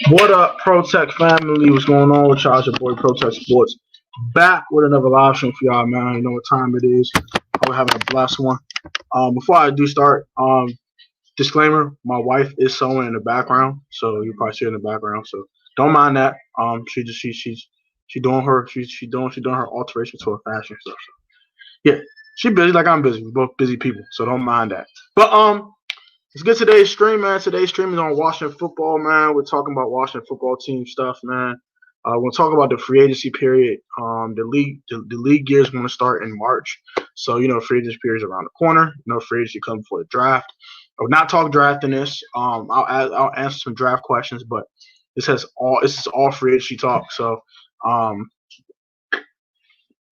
What up, ProTech family? What's going on with y'all? It's your boy ProTech Sports back with another live stream for y'all, man. You know what time it is. We're having a blessed one. Before I do start, disclaimer: my wife is sewing in the background, so you probably see her in the background. So don't mind that. She doing her she doing her alteration to her fashion stuff. So yeah, she busy like I'm busy. We're both busy people, so don't mind that. But let's get today's stream, man. Today's stream is on Washington football, man. We're talking about Washington football team stuff, man. We'll talk about the free agency period. The league year is going to start in March, so free agency period is around the corner. Free agency comes before the draft. I will not talk draft in this. I'll answer some draft questions, but this is all free agency talk. So, um,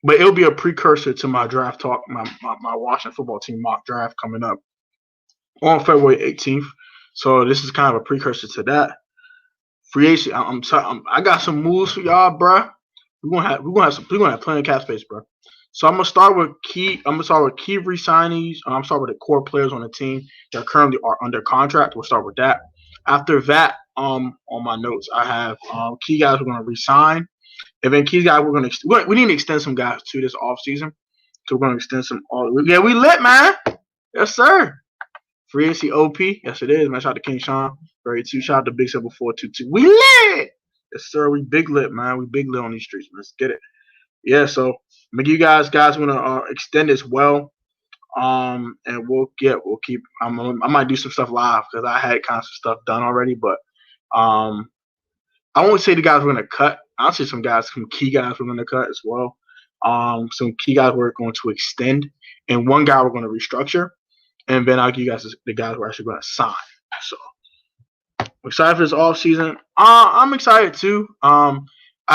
but it'll be a precursor to my draft talk, my Washington football team mock draft coming up on February 18th. So this is kind of a precursor to that. Free agency. I got some moves for y'all, bro. We're gonna have plenty of cap space, bro. So I'm gonna start with key. I'm gonna start with key resignees. I'm start with the core players on the team that currently are under contract. We'll start with that. After that, on my notes, I have key guys we're gonna resign, and then key guys we need to extend some guys to this off season. So we're gonna extend some. Yeah, we lit, man. Yes, sir. Free agency OP. Yes, it is, man. Shout out to King Sean. 32. Shout out to Big 7422. We lit. Yes, sir. We big lit, man. We big lit on these streets. Let's get it. Yeah, so I'm gonna you guys want to extend as well. And we'll keep. I might do some stuff live because I had kind of some stuff done already, but um, I won't say the guys we're gonna cut. I'll say some key guys we're gonna cut as well. Some key guys we're going to extend, and one guy we're going to restructure, and then I'll give you guys the guys we're actually going to sign. So I'm excited for this off season. I'm excited too. I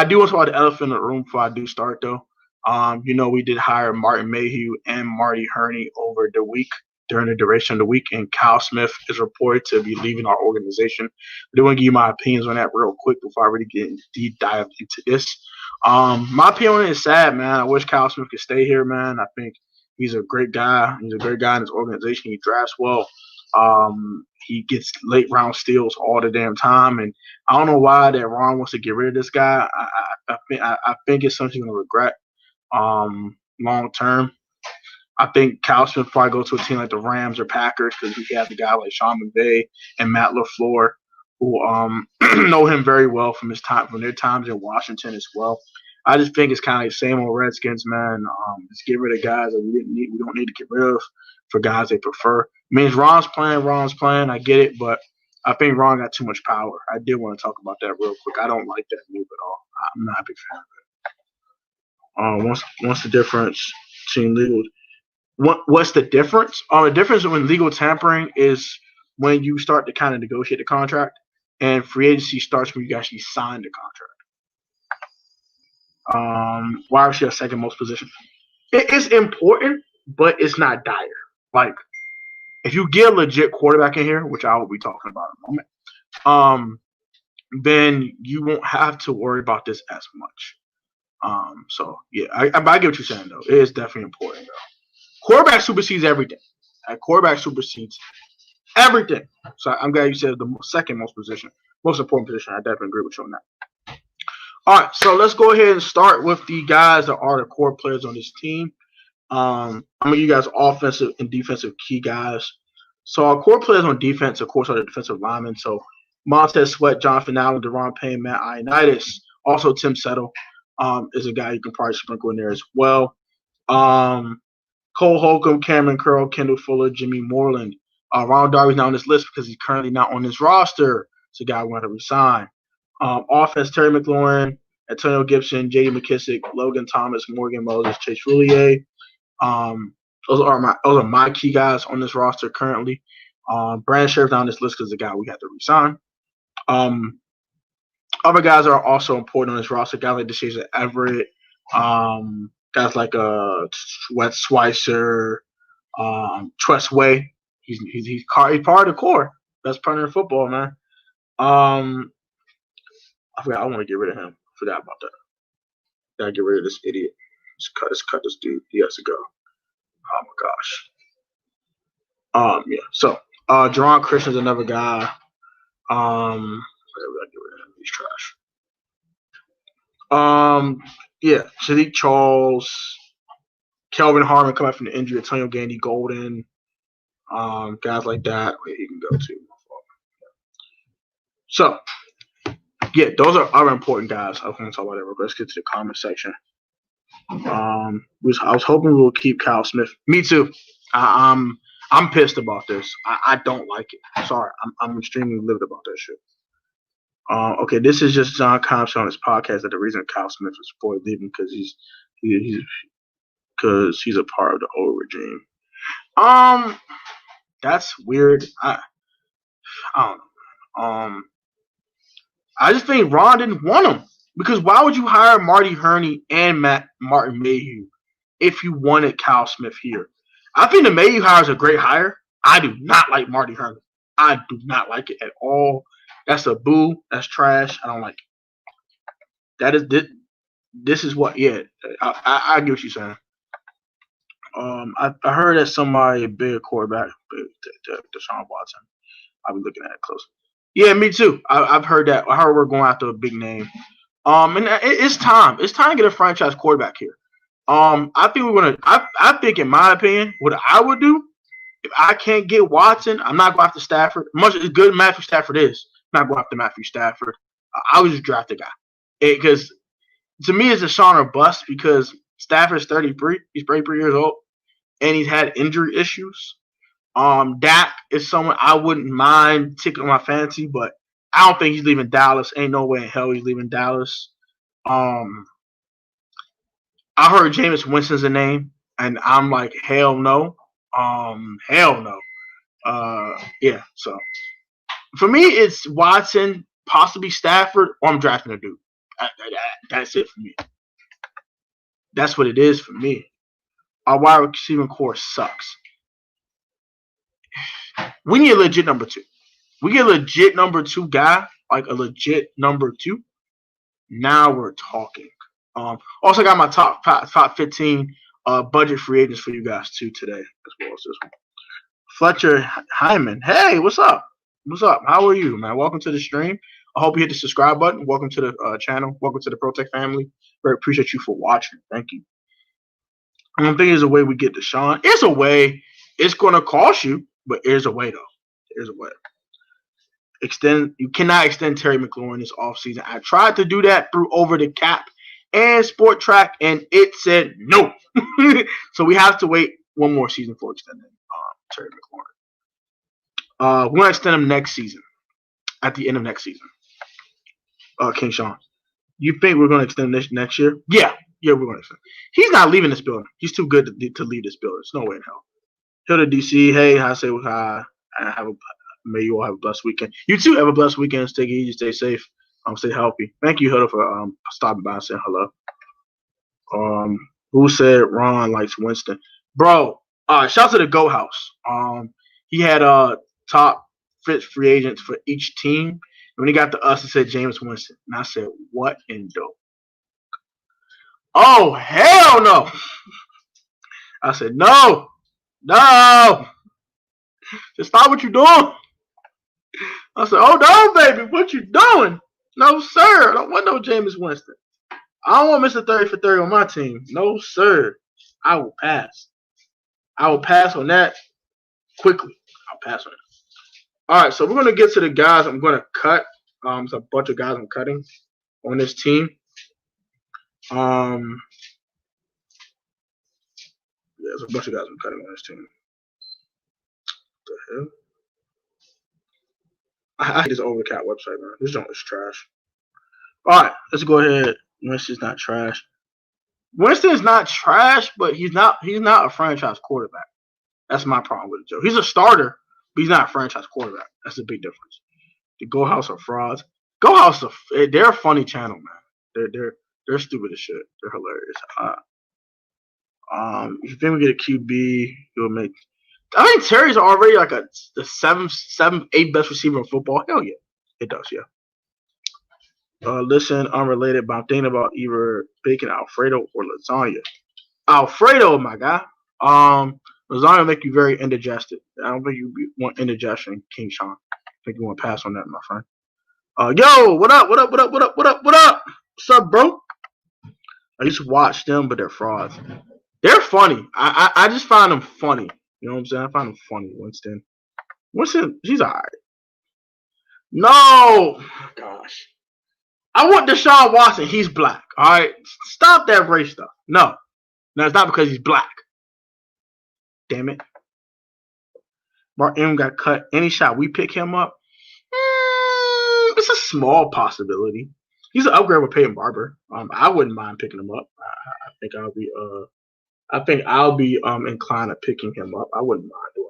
do want to talk about the elephant in the room before I do start though. We did hire Martin Mayhew and Marty Herney over the week during the duration of the week, and Kyle Smith is reported to be leaving our organization. I do want to give you my opinions on that real quick before I really get deep dive into this. My opinion on it is sad, man. I wish Kyle Smith could stay here, man. I think he's a great guy. He's a great guy in his organization. He drafts well. He gets late round steals all the damn time, and I don't know why that Ron wants to get rid of this guy. I think it's something he's gonna regret long term. I think Kyle Smith probably go to a team like the Rams or Packers because he has a guy like Sean McVay and Matt LaFleur who know him very well from their times in Washington as well. I just think it's kind of the same old Redskins, man. Just get rid of guys that we don't need to get rid of for guys they prefer. I mean, if Ron's playing. I get it, but I think Ron got too much power. I did want to talk about that real quick. I don't like that move at all. I'm not a big fan of it. What's the difference between legal? What's the difference? The difference when legal tampering is when you start to kind of negotiate the contract, and free agency starts when you actually sign the contract. Why is she a second most position? It is important, but it's not dire. Like if you get a legit quarterback in here, which I will be talking about in a moment, then you won't have to worry about this as much. So yeah, I get what you're saying though. It is definitely important though. Quarterback supersedes everything. Quarterback supersedes everything. So I'm glad you said the second most important position. I definitely agree with you on that. All right, so let's go ahead and start with the guys that are the core players on this team. I'm gonna give you guys offensive and defensive key guys. So our core players on defense, of course, are the defensive linemen. So Montez Sweat, Jonathan Allen, Deron Payne, Matt Ioannidis. Also Tim Settle is a guy you can probably sprinkle in there as well. Cole Holcomb, Cameron Curl, Kendall Fuller, Jimmy Moreland. Ronald Darby's not on this list because he's currently not on this roster. It's a guy we want to resign. Offense, Terry McLaurin, Antonio Gibson, J.D. McKissick, Logan Thomas, Morgan Moses, Chase Roulier. Those are my key guys on this roster currently. Brandon Sheriff's not on this list because the guy we have to resign. Other guys are also important on this roster. Guys like DeShazier Everett, guys like Wet Schweitzer, Tress Way. He's part of the core. Best punter in football, man. I forgot. I want to get rid of him. I forgot about that. Gotta get rid of this idiot. Let's cut this dude. He has to go. Oh my gosh. Yeah. So, Jerron Christian's another guy. He's trash. Yeah, Sadiq Charles, Kelvin Harmon coming from the injury, Antonio Gandy Golden, guys like that where he can go to. So, yeah, those are other important guys. I was going to talk about it. Let's get to the comment section. I was hoping we'll keep Kyle Smith. Me too. I'm pissed about this. I don't like it. Sorry, I'm extremely livid about that shit. Okay, this is just John Combs on his podcast that the reason Kyle Smith is for leaving because he's a part of the old regime. That's weird. I don't know. I just think Ron didn't want him because why would you hire Marty Hurney and Martin Mayhew if you wanted Kyle Smith here? I think the Mayhew hire is a great hire. I do not like Marty Hurney. I do not like it at all. That's a boo. That's trash. I don't like it. This is what. Yeah, I get what you're saying. I heard that somebody big quarterback, Deshaun Watson. I'll be looking at it close. Yeah, me too. I've heard that. I heard we're going after a big name. And it's time. It's time to get a franchise quarterback here. I think we're gonna. I think, in my opinion, what I would do if I can't get Watson, I'm not going after Stafford. Much as good Matthew Stafford is, I'm not going after Matthew Stafford. I would just draft a guy because to me it's a Sean or bust because Stafford's 33. He's 33 years old and he's had injury issues. Dak is someone I wouldn't mind taking on my fantasy, but I don't think he's leaving Dallas. Ain't no way in hell he's leaving Dallas. I heard Jameis Winston's a name, and I'm like, hell no. Hell no. Yeah, so for me, it's Watson, possibly Stafford, or I'm drafting a dude. That's it for me. That's what it is for me. Our wide receiving core sucks. We need a legit number two. We get a legit number two guy, like a legit number two. Now we're talking. Also got my top 15 budget free agents for you guys too today, as well as this one. Fletcher Hyman. Hey, what's up? What's up? How are you, man? Welcome to the stream. I hope you hit the subscribe button. Welcome to the channel. Welcome to the ProTech family. Very appreciate you for watching. Thank you. I don't think there's a way we get Deshaun. It's a way. It's going to cost you, but there's a way, though. There's a way. You cannot extend Terry McLaurin this offseason. I tried to do that through Over the Cap and Sport Track, and it said no. So we have to wait one more season for extending Terry McLaurin. We're going to extend him next season, at the end of next season. King Sean, you think we're going to extend this next year? Yeah, we're going to extend. He's not leaving this building. He's too good to leave this building. There's no way in hell. Hill to DC, hey, I say hi. May you all have a blessed weekend. You too have a blessed weekend. Stay easy, stay safe, stay healthy. Thank you, Hilda, for stopping by and saying hello. Who said Ron likes Winston? Bro, shout out to the Go House. He had top fit free agents for each team. And when he got to us, he said Jameis Winston. And I said, what in dope? Oh, hell no. I said, no. Just stop what you're doing. I said, oh, no, baby. What you doing? No, sir. I don't want no Jameis Winston. I don't want Mr. 30 for 30 on my team. No, sir. I will pass. I will pass on that quickly. I'll pass on it. All right, so we're going to get to the guys I'm going to cut. There's a bunch of guys I'm cutting on this team. Yeah, there's a bunch of guys I'm cutting on this team. What the hell? I hate this Overcat website, man. This joint is trash. All right, let's go ahead. Winston's not trash. Winston's not trash, but he's not a franchise quarterback. That's my problem with it, Joe. He's a starter, but he's not a franchise quarterback. That's the big difference. The Go House are frauds. Go House, they're a funny channel, man. They're stupid as shit. They're hilarious. If you think we get a QB, you'll make. I think Terry's already like the seventh, eighth best receiver in football. Hell yeah, it does. Yeah. Listen, unrelated, but I'm thinking about either bacon Alfredo or lasagna. Alfredo, my guy. Lasagna will make you very indigested. I don't think you want indigestion, King Sean. I think you want to pass on that, my friend. Yo, what up? What up? What up? What up? What up? What up? What's up, bro? I used to watch them, but they're frauds. They're funny. I just find them funny. You know what I'm saying? I find them funny. Winston, she's alright. No, gosh. I want Deshaun Watson. He's black. All right, stop that race stuff. No, it's not because he's black. Damn it. Mark Ingram got cut. Any shot we pick him up, it's a small possibility. He's an upgrade with Peyton Barber. I wouldn't mind picking him up. I think I'll be inclined to picking him up. I wouldn't mind doing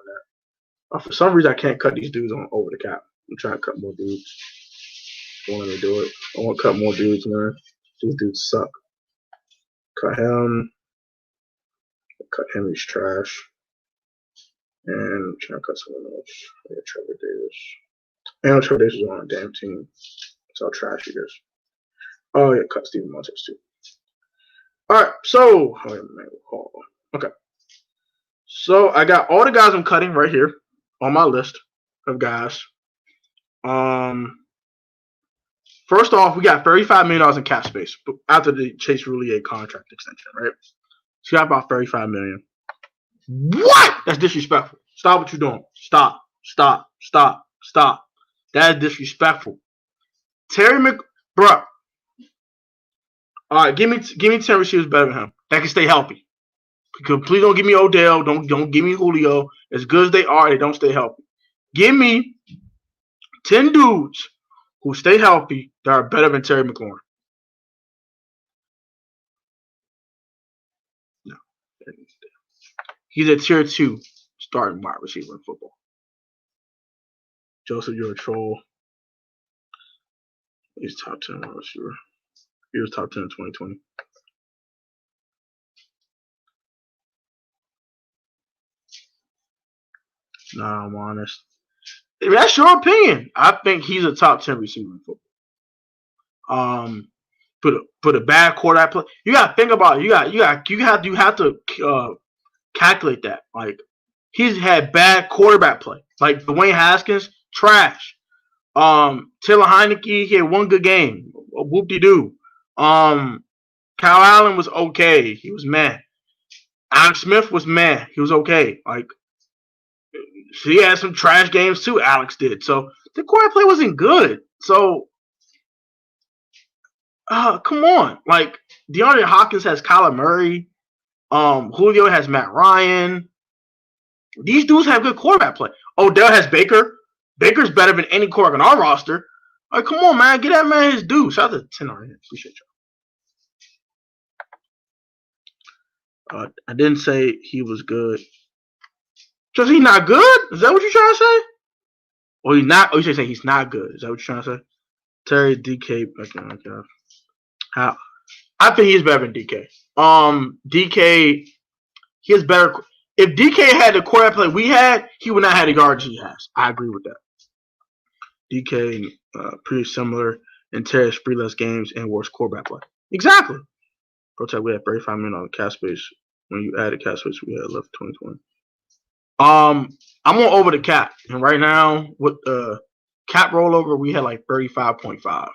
that. For some reason, I can't cut these dudes on over the cap. I'm trying to cut more dudes. I want to do it. I want to cut more dudes, man. These dudes suck. Cut him. Cut him. He's trash. And I'm trying to cut someone else. Yeah, Trevor Davis. And Trevor Davis is on a damn team. That's how trash he is. Oh, yeah, cut Steven Montez too. All right, so okay. So I got all the guys I'm cutting right here on my list of guys. First off, we got $35 million in cap space after the Chase Roulier contract extension, right? So we got about $35 million. What? That's disrespectful. Stop what you're doing. Stop. That is disrespectful. Bruh. All right, give me 10 receivers better than him that can stay healthy. Please don't give me Odell. Don't give me Julio. As good as they are, they don't stay healthy. Give me 10 dudes who stay healthy that are better than Terry McLaurin. No. He's a tier 2 starting wide receiver in football. Joseph, you're a troll. He's top 10 wide receiver. He was top 10 in 2020. Nah, I'm honest. That's your opinion. I think he's a top 10 receiver in football. Put a bad quarterback play. You gotta think about it. You have to calculate that. Like, he's had bad quarterback play. Like Dwayne Haskins, trash. Taylor Heinicke, he had one good game. Whoop-de-doo. Kyle Allen was okay. He was meh. Alex Smith was meh. He was okay. Like, he had some trash games too. Alex did. So the quarterback play wasn't good. So, come on. Like, DeAndre Hopkins has Kyler Murray. Julio has Matt Ryan. These dudes have good quarterback play. Odell has Baker. Baker's better than any quarterback on our roster. Like, come on, man. Get that man his due. Shout out to 10 already. Appreciate y'all. I didn't say he was good. Because he's not good? Is that what you're trying to say? Or he's not? Oh, you're saying he's not good. Is that what you're trying to say? Terry, DK. Okay. How? I think he's better than DK. DK, he is better. If DK had the quarterback play we had, he would not have the yards he has. I agree with that. DK, pretty similar, and Terry's 3 less games and worse quarterback play. Exactly. Protect, we had $35 million on cap space. When you added cap space, we had left 2020. I'm on over the cap, and right now with cap rollover, we had like 35.5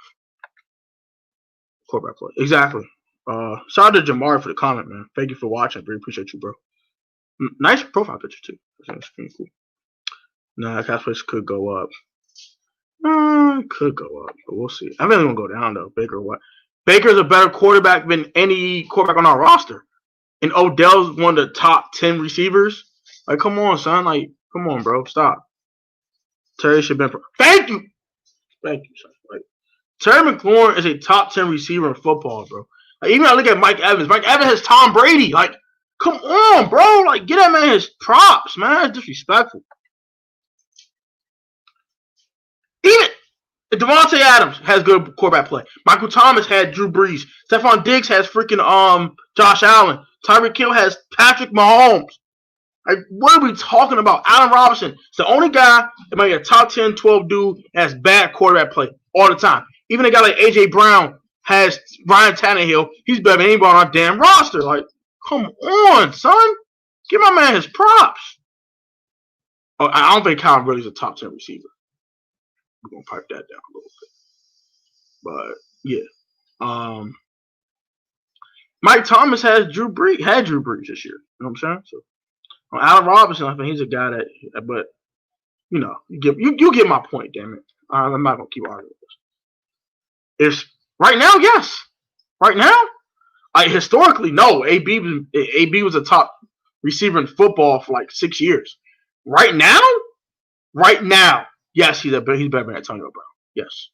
quarterback play. Exactly. Shout out to Jamar for the comment, man. Thank you for watching. Really appreciate you, bro. Nice profile picture too. That's pretty cool. Nah, cap space could go up. Could go up, but we'll see. I think it's gonna go down though. Baker's a better quarterback than any quarterback on our roster, and Odell's one of the top 10 receivers. Like, come on, son. Like, come on, bro. Stop. Terry should have been. Thank you, son. Like, Terry McLaurin is a top 10 receiver in football, bro. Like, even I look at Mike Evans. Mike Evans has Tom Brady. Like, come on, bro. Like, get that man his props, man. That's disrespectful. Even Devontae Adams has good quarterback play. Michael Thomas had Drew Brees. Stephon Diggs has freaking Josh Allen. Tyreek Hill has Patrick Mahomes. Like, what are we talking about? Allen Robinson is the only guy that might be a top 10, 12 dude that has bad quarterback play all the time. Even a guy like A.J. Brown has Ryan Tannehill. He's better than anybody on our damn roster. Like, come on, son. Give my man his props. Oh, I don't think Kyle really is a top 10 receiver. We're going to pipe that down a little bit. But yeah. Mike Thomas had Drew Brees this year. You know what I'm saying? So Allen Robinson, I think he's a guy that, but you know, you get my point, damn it. I'm not gonna keep arguing this. It's right now, yes. Right now, historically, no. AB was a top receiver in football for like 6 years. Right now, yes, he's better than Antonio Brown. Yes.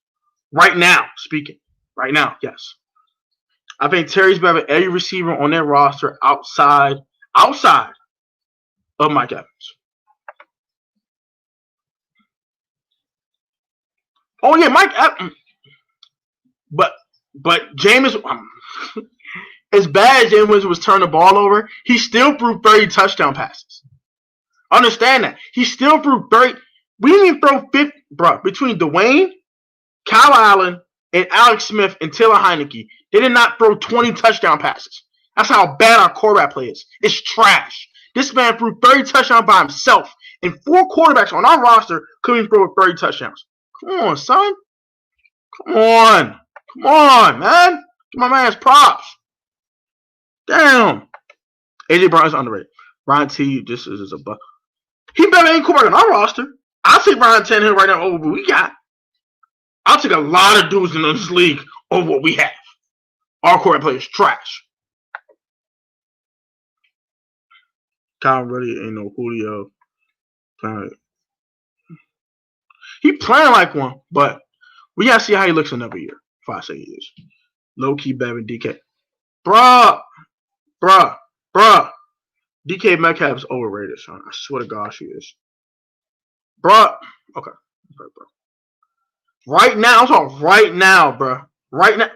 Right now, speaking. Right now, yes. I think Terry's better than every receiver on their roster outside of Mike Evans. Oh yeah, Mike Evans. But Jameis, as bad as Jameis was turning the ball over, he still threw 30 touchdown passes. Understand that. He still threw 30. We didn't even throw 50, bro. Between Dwayne, Kyle Allen, and Alex Smith and Taylor Heineke, they did not throw 20 touchdown passes. That's how bad our quarterback play is. It's trash. This man threw 30 touchdowns by himself, and 4 quarterbacks on our roster couldn't throw 30 touchdowns. Come on, son. Come on, man. Give my man's props. Damn. AJ Brown's underrated. Ryan T, this is a buck. He better than any quarterback on our roster. I'll take Ryan Tannehill right now over what we got. I'll take a lot of dudes in this league over what we have. Our quarterback play is trash. Kyle really ain't no Julio. He playing like one, but we gotta see how he looks another year. If I say he is. Low key better than DK. Bruh. DK Metcalf's overrated, son. I swear to God, she is. Bruh. Okay, bro. Right now, I'm talking right now, bro. Right now.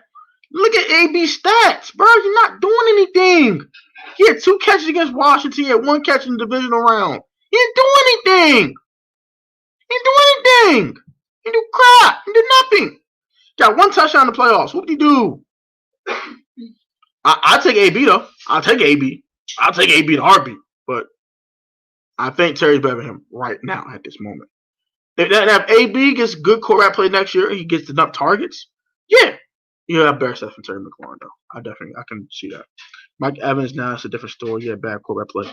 Look at AB stats, bro. You're not doing anything. He had 2 catches against Washington. He had 1 catch in the divisional round. He didn't do anything. He didn't do crap. He did nothing. Got 1 touchdown in the playoffs. What did he do? I'll take AB, though. I'll take AB in a heartbeat. But I think Terry's better than him right now at this moment. If AB gets good quarterback play next year, he gets enough targets, yeah. You have better stuff than Terry McLaurin, though. I can see that. Mike Evans, now it's a different story. Yeah, bad quarterback play.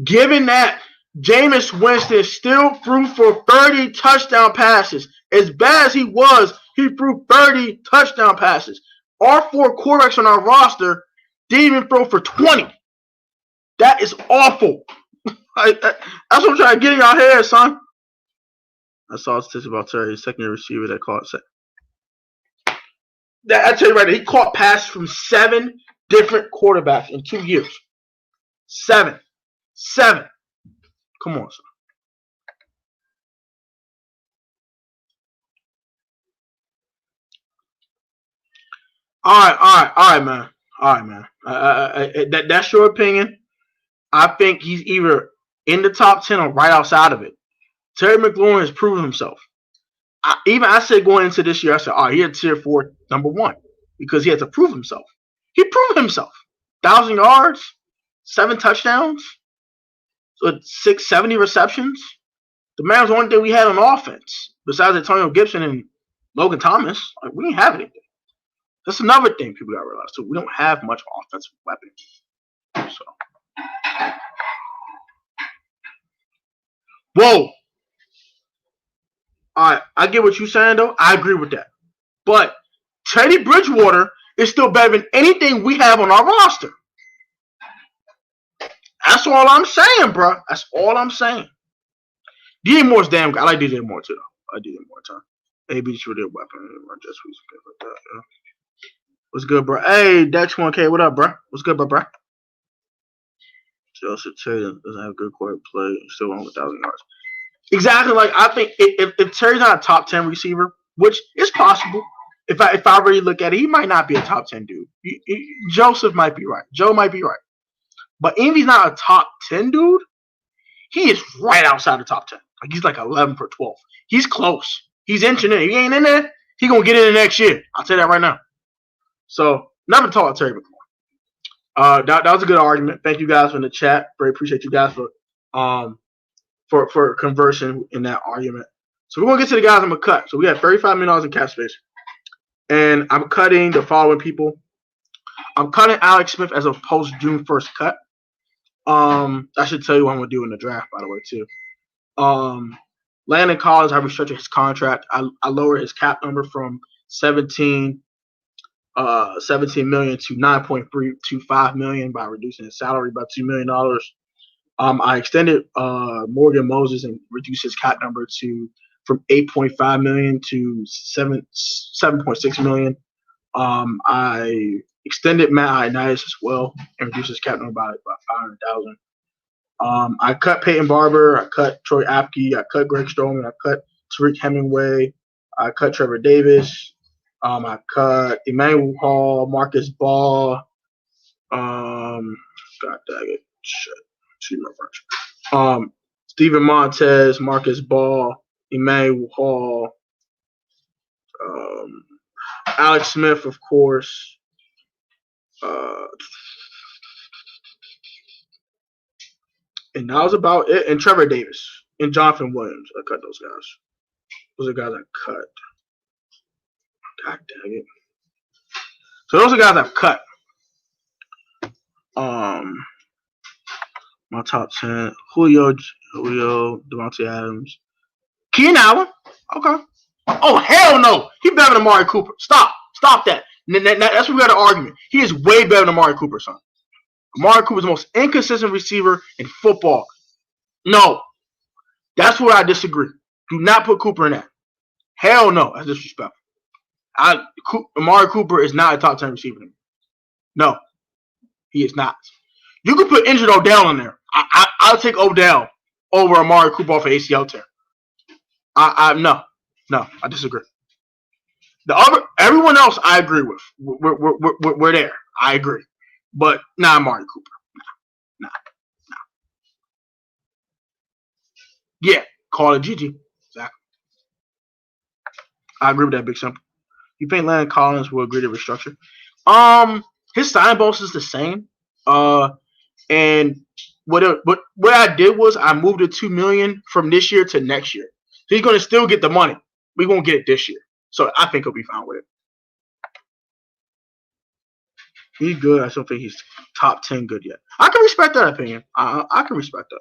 Given that Jameis Winston still threw for 30 touchdown passes, as bad as he was, he threw 30 touchdown passes. Our 4 quarterbacks on our roster didn't even throw for 20. That is awful. That's what I'm trying to get in your head, son. I saw a statistic about Terry, second-year receiver that caught set. I tell you right now, he caught passes from 7 different quarterbacks in 2 years. 7. Come on, son. All right, man. That's your opinion. I think he's either in the top 10 or right outside of it. Terry McLaurin has proven himself. I said going into this year, I said, he had tier 4 number 1 because he had to prove himself. He proved himself. 1,000 yards, 7 touchdowns, 670 receptions. The man was the only thing we had on offense besides Antonio Gibson and Logan Thomas. Like, we didn't have anything. That's another thing people got to realize too. We don't have much offensive weapons. So, whoa. All right, I get what you're saying, though. I agree with that. But Teddy Bridgewater is still better than anything we have on our roster. That's all I'm saying, bro. That's all I'm saying. DJ Moore's damn good. I like DJ Moore, too, though. I like DJ Moore, too. AB's for their weapon. Just like that, yeah. What's good, bro? Hey, Dex 1K, what up, bro? What's good, bro? Joseph Taylor doesn't have good quarterback play. Still on 1,000 yards. Exactly. Like, I think if Terry's not a top 10 receiver, which is possible, if I really look at it, he might not be a top 10 dude. Joseph might be right. Joe might be right. But if he's not a top 10 dude, he is right outside the top 10. Like, he's like 11 for 12. He's close. He's inching in. If he ain't in there, he gonna get in the next year. I'll tell you that right now. So, never talk about Terry McLaurin. That was a good argument. Thank you guys for the chat. Very appreciate you guys for conversing in that argument. So we're gonna get to the guys I'm gonna cut. So we have $35 million in cap space. And I'm cutting the following people. I'm cutting Alex Smith as a post June 1st cut. I should tell you what I'm gonna do in the draft, by the way, too. Landon Collins, I restructured his contract. I lowered his cap number from 17 million to 9.325 million by reducing his salary by $2 million. I extended Morgan Moses and reduced his cap number from 8.5 million to 7.6 million. I extended Matt Ioannidis as well and reduced his cap number by 500,000. I cut Peyton Barber. I cut Troy Apke. I cut Greg Stroman. I cut Tariq Hemingway. I cut Trevor Davis. I cut Emmanuel Hall, Marcus Ball. God dang it. Shit. Excuse my French. Steven Montez, Marcus Ball, Emmanuel Hall, Alex Smith, of course. And that was about it. And Trevor Davis and Jonathan Williams. I cut those guys. Those are guys I cut. God dang it. So those are guys I've cut. My top 10. Julio, Devontae Adams. Keenan Allen. Okay. Oh, hell no. He better than Amari Cooper. Stop that. That's where we got an argument. He is way better than Amari Cooper, son. Amari Cooper is the most inconsistent receiver in football. No. That's where I disagree. Do not put Cooper in that. Hell no. That's disrespectful. Amari Cooper is not a top 10 receiver. No. He is not. You can put injured Odell in there. I'll take Odell over Amari Cooper off of ACL tear. No, I disagree. Everyone else I agree with. We're there. I agree, but not Amari Cooper. Nah. Yeah, call it GG. Exactly. I agree with that, Big Simple. You think Landon Collins will agree to restructure? His sign bonus is the same. And what I did was I moved it $2 million from this year to next year. So he's gonna still get the money. We won't get it this year. So I think he'll be fine with it. He's good. I still think he's top 10 good yet. I can respect that opinion. I can respect that.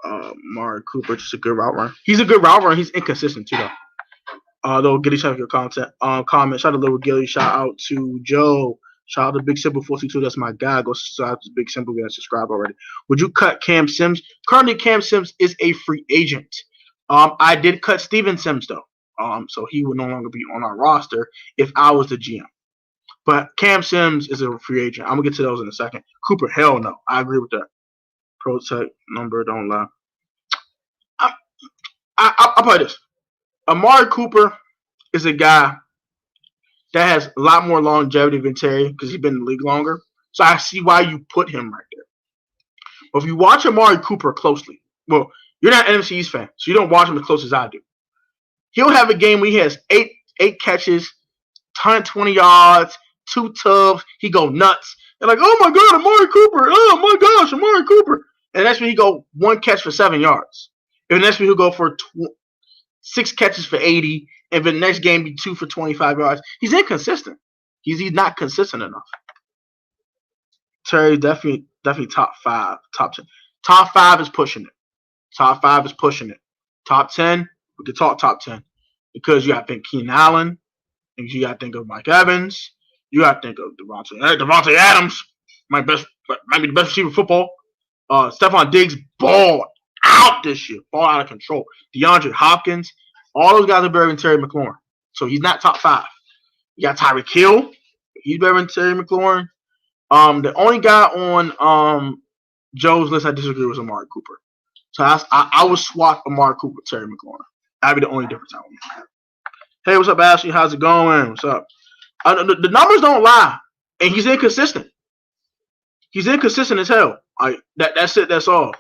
Amari Cooper, just a good route runner. He's a good route runner. He's inconsistent too, though. Though Gilly, shout out your content. Comment. Shout out to Little Gilly. Shout out to Joe. Shout out to Big Simple 42. That's my guy. Go shout out to Big Simple. Get subscribe already. Would you cut Cam Sims? Currently, Cam Sims is a free agent. I did cut Steven Sims though. So he would no longer be on our roster if I was the GM. But Cam Sims is a free agent. I'm gonna get to those in a second. Cooper, hell no. I agree with that. Protect number, don't lie. I'll play this. Amari Cooper is a guy that has a lot more longevity than Terry because he's been in the league longer. So I see why you put him right there. But if you watch Amari Cooper closely, well, you're not an NFC East fan, so you don't watch him as close as I do. He'll have a game where he has eight catches, 120 yards, 2 tubs. He go nuts. They're like, oh my God, Amari Cooper. Oh my gosh, Amari Cooper. And that's when he go 1 catch for 7 yards. And that's when he'll go for 6 catches for 80. And the next game be 2 for 25 yards. He's inconsistent. He's not consistent enough. Terry definitely top 5, top 10. Top 5 is pushing it. Top 5 is pushing it. Top 10, we can talk top 10 because you got to think Keenan Allen, and you got to think of Mike Evans. You got to think of Devontae Adams, might be the best receiver in football. Stephon Diggs balled out this year, ball out of control. DeAndre Hopkins. All those guys are better than Terry McLaurin. So he's not top 5. You got Tyreek Hill. He's better than Terry McLaurin. The only guy on Joe's list I disagree with is Amari Cooper. So I would swap Amari Cooper with Terry McLaurin. That'd be the only difference I would make. Hey, what's up, Ashley? How's it going? What's up? The numbers don't lie. And he's inconsistent. He's inconsistent as hell. That's it. That's all.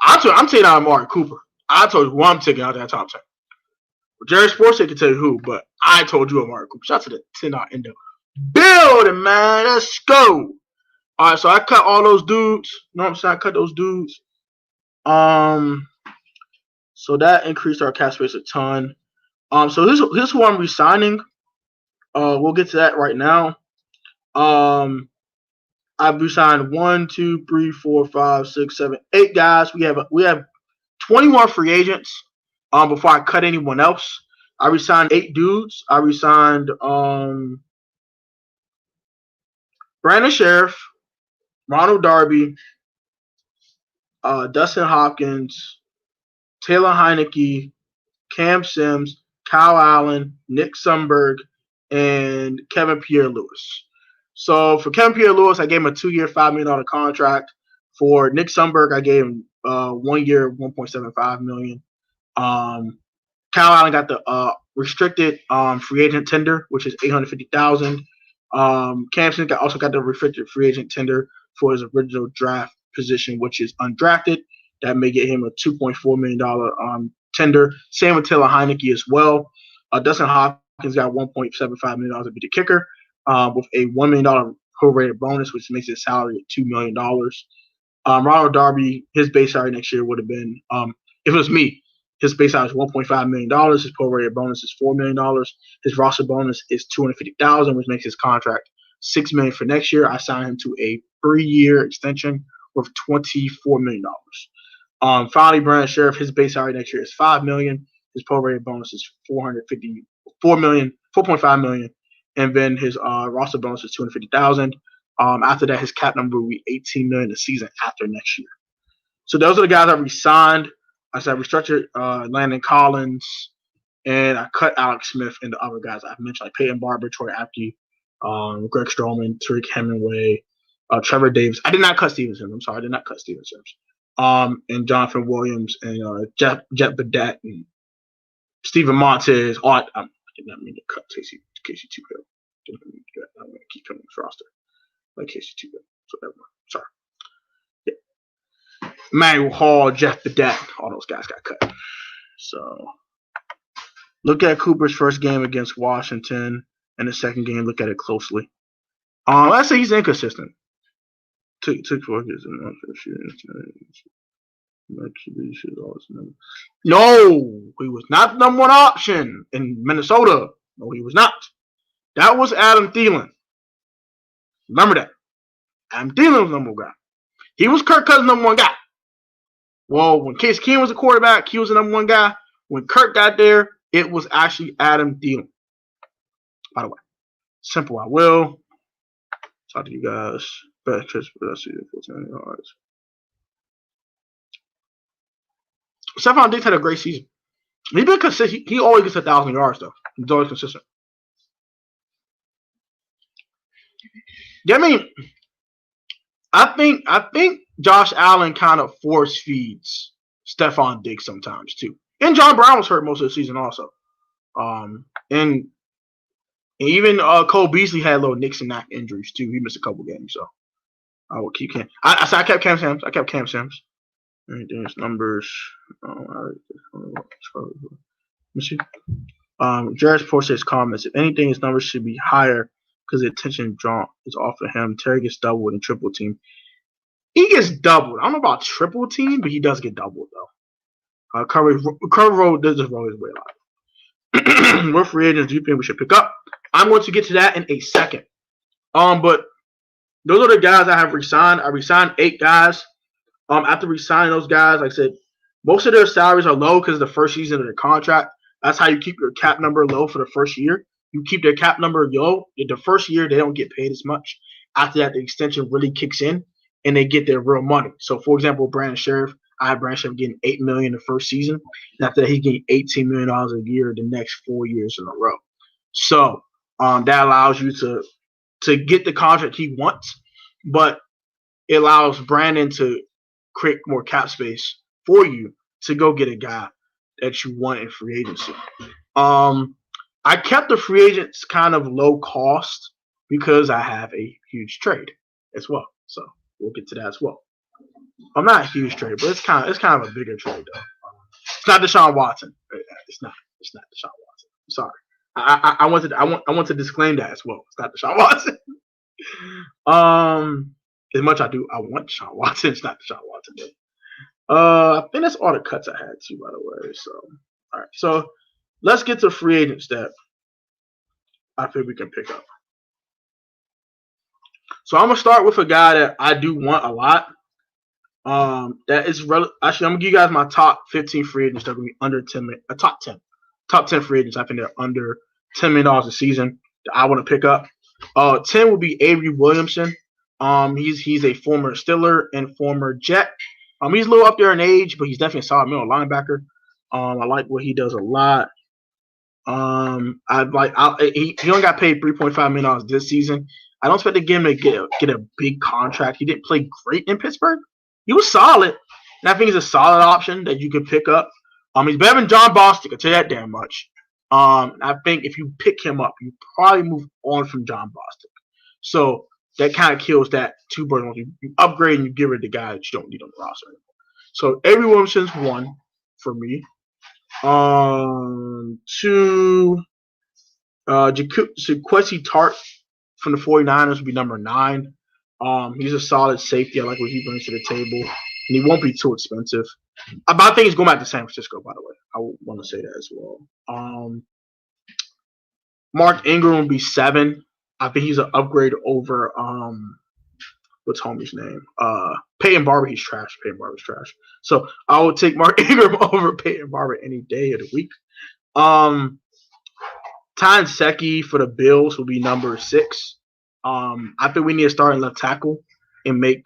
I'm taking out Amari Cooper. I told you who I'm taking out that top 10. Well, Jerry Sports can tell you who, but I told you Amari Cooper. Shout out to the 10 Indo. building, man. Let's go. All right, so I cut all those dudes. You know what I'm saying? I cut those dudes. So that increased our cap space a ton. So here's who I'm resigning. We'll get to that right now. I've resigned 1, 2, 3, 4, 5, 6, 7, 8 guys. We have 21 free agents. Before I cut anyone else, I resigned 8 dudes. I resigned Brandon Sheriff, Ronald Darby, Dustin Hopkins, Taylor Heineke, Cam Sims, Kyle Allen, Nick Sundberg, and Kevin Pierre-Louis. So for Kevin Pierre-Louis, I gave him a 2-year, $5 million contract. For Nick Sundberg, I gave him 1 year, $1.75 million. Kyle Allen got the restricted free agent tender, which is $850,000. Cam Sims also got the restricted free agent tender for his original draft position, which is undrafted. That may get him a $2.4 million tender. Same with Taylor Heineke as well. Dustin Hopkins got $1.75 million to be the kicker, with a $1 million prorated bonus, which makes his salary at $2 million. Ronald Darby, his base salary next year would have been, if it was me, his base salary is $1.5 million. His prorated bonus is $4 million. His roster bonus is $250,000, which makes his contract $6 million for next year. I signed him to a 3-year extension worth $24 million. Finally, Brandon Sheriff, his base salary next year is $5 million. His prorated bonus is $4.5 million, and then his roster bonus is $250,000. After that, his cap number will be $18 million a season after next year. So those are the guys I resigned. I said I restructured Landon Collins, and I cut Alex Smith and the other guys I've mentioned, like Peyton Barber, Troy Apke, Greg Stroman, Tariq Hemingway, Trevor Davis. I did not cut Stevenson. I'm sorry, I did not cut Stevenson. And Jonathan Williams and Jet Badet and Steven Montez. I did not mean to cut Casey Toohill. Didn't mean to do that. I'm going to keep him on this roster. Like Casey Toohill. So never mind. Sorry. Yeah. Manuel Hall, Jeff Badet, all those guys got cut. So look at Cooper's first game against Washington and the second game. Look at it closely. Let's say he's inconsistent. Took 4 years in No, he was not the number 1 option in Minnesota. No, he was not. That was Adam Thielen. Remember that. Adam Thielen was the number 1 guy. He was Kirk Cousins' number 1 guy. Well, when Case Keenum was the quarterback, he was the number 1 guy. When Kirk got there, it was actually Adam Thielen. By the way, simple. I will talk to you guys. Best trips for the season, 14 yards. Stephon Diggs had a great season. He's been consistent. He always gets 1,000 yards though. He's always consistent. Yeah, I think Josh Allen kind of force feeds Stephon Diggs sometimes too. And John Brown was hurt most of the season also. And even Cole Beasley had little nicks and knack injuries too. He missed a couple games, so I will keep Cam. I kept Cam Sims. I kept Cam Sims. There's numbers. Let me see. Jared Forsyth's comments. If anything, his numbers should be higher because the attention drawn is off of him. Terry gets doubled and triple team. He gets doubled. I don't know about triple team, but he does get doubled though. Curry Road does just roll his way a lot. What free agents do you think we should pick up? I'm going to get to that in a second. But those are the guys I have resigned. I resigned 8 guys. After resigning those guys, like I said, most of their salaries are low because of the first season of their contract. That's how you keep your cap number low for the first year. You keep their cap number low. In the first year, they don't get paid as much. After that, the extension really kicks in, and they get their real money. So, for example, Brandon Sheriff, I have Brandon Sheriff getting $8 million the first season. And after that, he's getting $18 million a year the next 4 years in a row. So that allows you to get the contract he wants, but it allows Brandon to create more cap space for you to go get a guy that you want in free agency. I kept the free agents kind of low cost because I have a huge trade as well. So we'll get to that as well. I'm not a huge trade, but it's kind of a bigger trade though. It's not Deshaun Watson. It's not Deshaun Watson. I'm sorry. I want to disclaim that as well. It's not Deshaun Watson. As much I want Deshaun Watson. It's not Deshaun Watson. I think that's all the cuts I had too, by the way. So, all right. So let's get to free agents that I think we can pick up. So I'm gonna start with a guy that I do want a lot. That is actually I'm gonna give you guys my top 15 free agents that are gonna be under 10 million. Top 10 free agents. I think they're under $10 million a season that I want to pick up. 10 will be Avery Williamson. He's a former Steeler and former Jet. He's a little up there in age, but he's definitely a solid middle linebacker. I like what he does a lot. He only got paid $3.5 million this season. I don't expect him to get a big contract. He didn't play great in Pittsburgh. He was solid, and I think he's a solid option that you could pick up. He's better than John Bostic. I'll tell you that damn much. I think if you pick him up, you probably move on from John Bostic. So that kind of kills that two birds. You upgrade and you get rid of the guy that you don't need on the roster anymore. So Avery Williamson's one for me. Two, Jaquiski Tartt from the 49ers would be number 9. He's a solid safety. I like what he brings to the table. And he won't be too expensive. But I think he's going back to San Francisco, by the way. I want to say that as well. Mark Ingram would be 7. I think he's an upgrade over what's homie's name? Peyton Barber. He's trash. Peyton Barber's trash. So I would take Mark Ingram over Peyton Barber any day of the week. Ty Nsekhe for the Bills will be number 6. I think we need to start in left tackle and make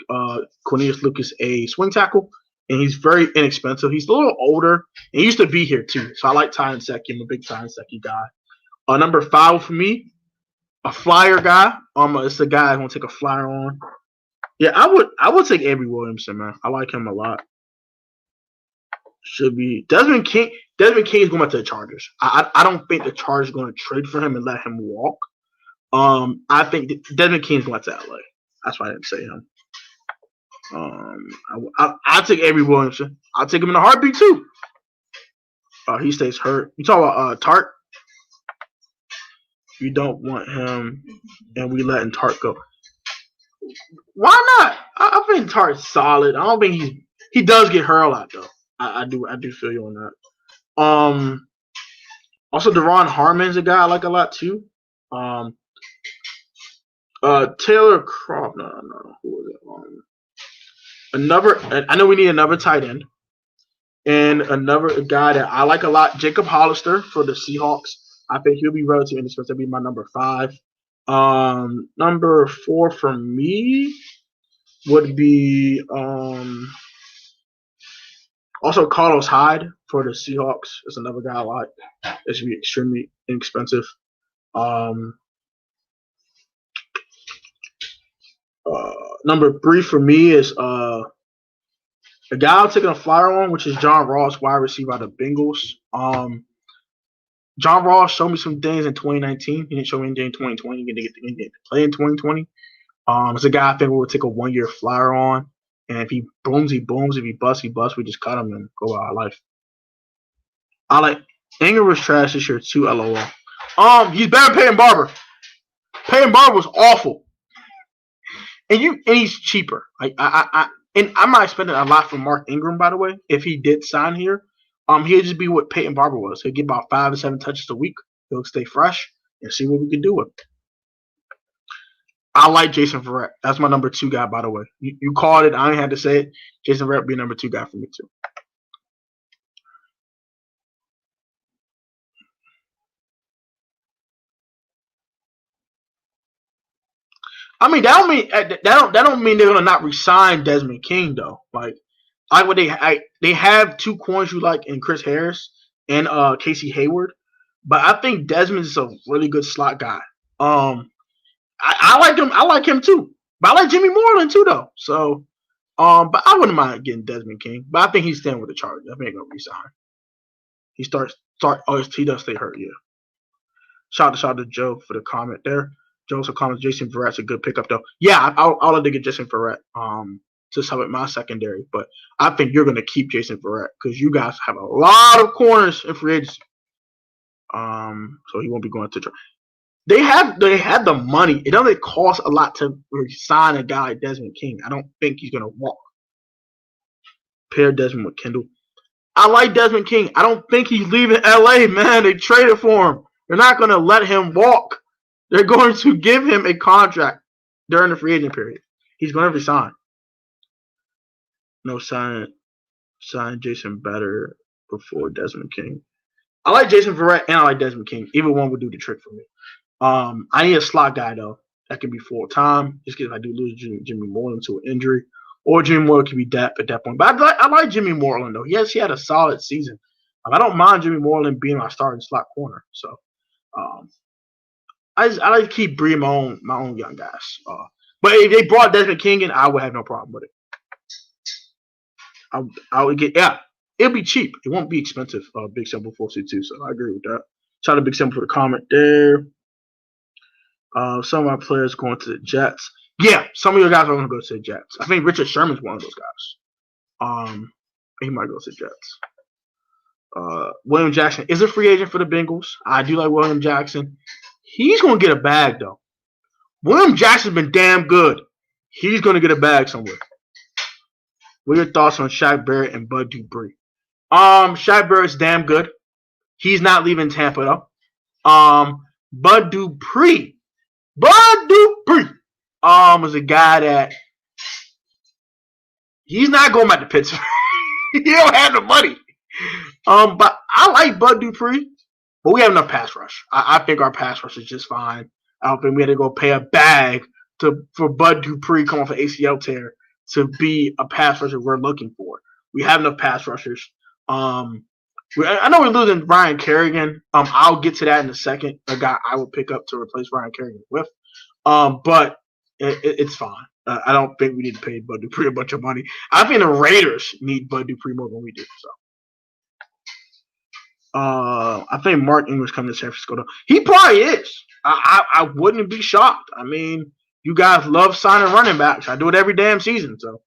Cornelius Lucas a swing tackle. And he's very inexpensive. He's a little older. And he used to be here too. So I like Ty Nsekhe. I'm a big Ty Nsekhe guy. Number 5 for me, a flyer guy. It's the guy I want to take a flyer on. Yeah, I would take Avery Williamson, man. I like him a lot. Should be Desmond King. Desmond King is going back to the Chargers. I don't think the Chargers are going to trade for him and let him walk. I think Desmond King is going to LA. That's why I didn't say him. I'll take Avery Williamson. I'll take him in a heartbeat too. He stays hurt. You talk about Tartt. You don't want him, and we letting Tartt go. Why not? I think Tartt's solid. I don't think he does get hurt a lot though. I do feel you on that. Also Deron Harmon's a guy I like a lot too. Taylor Croft. No. Who was it? I know we need another tight end. And another guy that I like a lot, Jacob Hollister for the Seahawks. I think he'll be relatively inexpensive. That'll be my number 5. Number 4 for me would be also Carlos Hyde for the Seahawks. Is another guy I like. It should be extremely inexpensive. Number 3 for me is a guy I'm taking a flyer on, which is John Ross, wide receiver out of Bengals. John Ross showed me some things in 2019. He didn't show me anything in 2020. He didn't get to play in 2020. It's a guy I think we would take a 1-year flyer on. And if he booms, he booms. If he busts, he busts. We just cut him and go out our life. I like Ingram was trash this year too, LOL. He's better than Peyton Barber. Peyton Barber was awful. And he's cheaper. And I'm not expecting a lot from Mark Ingram, by the way. If he did sign here, he'll just be what Peyton Barber was. He'll get about 5 to 7 touches a week. He'll stay fresh and see what we can do with him. I like Jason Verrett. That's my number 2 guy, by the way. You called it. I ain't had to say it. Jason Verrett would be number 2 guy for me too. I mean, that don't mean they're gonna not resign Desmond King though. Like what they have 2 corners you like in Chris Harris and Casey Hayward, but I think Desmond is a really good slot guy. I like him. I like him too. But I like Jimmy Moreland too though. So but I wouldn't mind getting Desmond King. But I think he's staying with the Chargers. I think he's gonna resign. He does stay hurt, yeah. Shout out to Joe for the comment there. Joe also comments Jason Verrett's a good pickup though. Yeah, I'll like to get Jason Verrett to sub at my secondary, but I think you're gonna keep Jason Verrett because you guys have a lot of corners in free agency. So he won't be going to try. They have the money. It doesn't cost a lot to sign a guy like Desmond King. I don't think he's gonna walk. Pair Desmond with Kendall. I like Desmond King. I don't think he's leaving LA, man. They traded for him. They're not gonna let him walk. They're going to give him a contract during the free agent period. He's going to resign. No, sign Jason better before Desmond King. I like Jason Verrett and I like Desmond King. Either one would do the trick for me. I need a slot guy though that can be full time. Just because if I do lose Jimmy Moreland to an injury, or Jimmy Moreland can be depth at that point. But I like Jimmy Moreland though. Yes, he had a solid season. I don't mind Jimmy Moreland being my starting slot corner. So I like to keep breeding my own young guys. But if they brought Desmond King in, I would have no problem with it. I would get it'll be cheap. It won't be expensive. Big Simple 462. So I agree with that. Shout out to Big Simple for the comment there. Some of our players going to the Jets. Yeah, some of your guys are going to go to the Jets. I think Richard Sherman's one of those guys. He might go to the Jets. William Jackson is a free agent for the Bengals. I do like William Jackson. He's going to get a bag, though. William Jackson's been damn good. He's going to get a bag somewhere. What are your thoughts on Shaq Barrett and Bud Dupree? Shaq Barrett's damn good. He's not leaving Tampa, though. Bud Dupree was a guy that he's not going back to Pittsburgh. He don't have the money. But I like Bud Dupree, but we have enough pass rush. I think our pass rush is just fine. I don't think we had to go pay a bag for Bud Dupree coming off an ACL tear to be a pass rusher we're looking for. We have enough pass rushers. I know we're losing Ryan Kerrigan. I'll get to that in a second. A guy I would pick up to replace Ryan Kerrigan with. But it's fine. I don't think we need to pay Bud Dupree a bunch of money. I think the Raiders need Bud Dupree more than we do. So. I think Mark Ingram's coming to San Francisco. Though. He probably is. I wouldn't be shocked. I mean, you guys love signing running backs. I do it every damn season. So,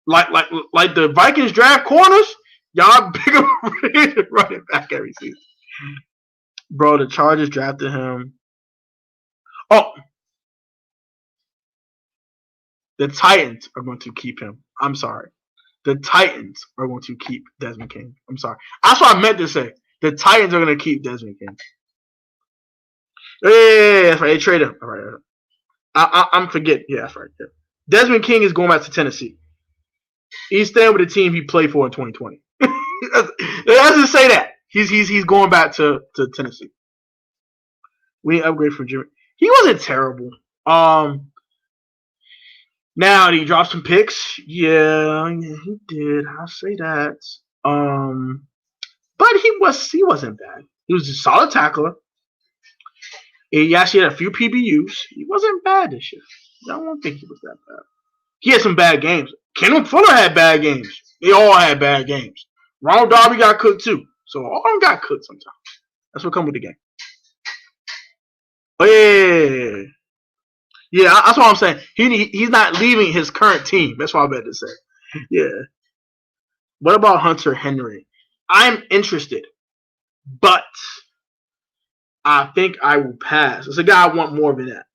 like the Vikings draft corners, y'all pick up running back every season. Bro, the Chargers drafted him. Oh, the Titans are going to keep him. I'm sorry. The Titans are going to keep Desmond King. I'm sorry. That's what I meant to say. The Titans are going to keep Desmond King. Yeah, that's right. They traded him. All right. I'm forgetting. Yeah, that's right. Yeah. Desmond King is going back to Tennessee. He's staying with the team he played for in 2020. It doesn't say that. He's going back to Tennessee. We upgrade from Jimmy. He wasn't terrible. Now did he drop some picks? Yeah, he did. I'll say that. But he wasn't bad. He was a solid tackler. He actually had a few PBUs. He wasn't bad this year. I don't think he was that bad. He had some bad games. Kendall Fuller had bad games. They all had bad games. Ronald Darby got cooked too. So all of them got cooked sometimes. That's what comes with the game. Oh yeah. Yeah, that's what I'm saying. He's not leaving his current team. That's what I meant to say. Yeah. What about Hunter Henry? I'm interested, but I think I will pass. It's a guy I want more than that.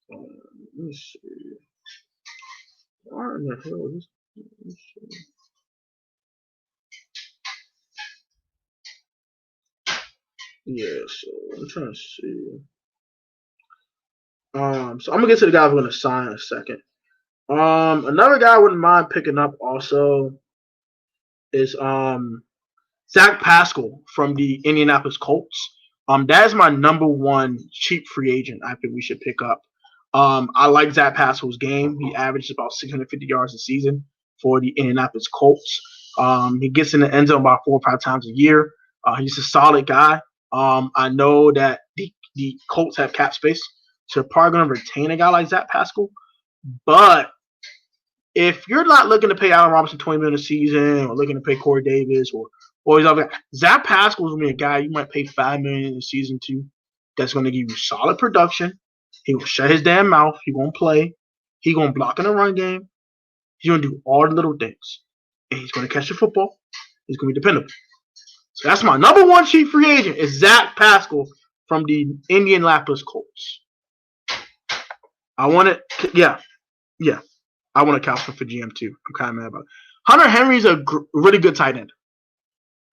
Let me see. Where in the hell is this? Yeah, so I'm trying to see. So I'm gonna get to the guy we're gonna sign in a second. Another guy I wouldn't mind picking up also is Zach Pascal from the Indianapolis Colts. That is my number one cheap free agent I think we should pick up. I like Zach Pascal's game. He averages about 650 yards a season for the Indianapolis Colts. He gets in the end zone about 4 or 5 times a year. He's a solid guy. I know that the Colts have cap space, so they're probably going to retain a guy like Zach Pascal. But if you're not looking to pay Allen Robinson $20 million a season, or looking to pay Corey Davis, or these other guys, Zach Pascal is going to be a guy you might pay $5 million a season to. That's going to give you solid production. He will shut his damn mouth. He won't play. He's going to block in the run game. He's going to do all the little things. And he's going to catch the football. He's going to be dependable. So that's my number one cheap free agent is Zach Pascal from the Indianapolis Colts. I want it. Yeah. I want to count him for GM too. I'm kind of mad about it. Hunter Henry's a really good tight end.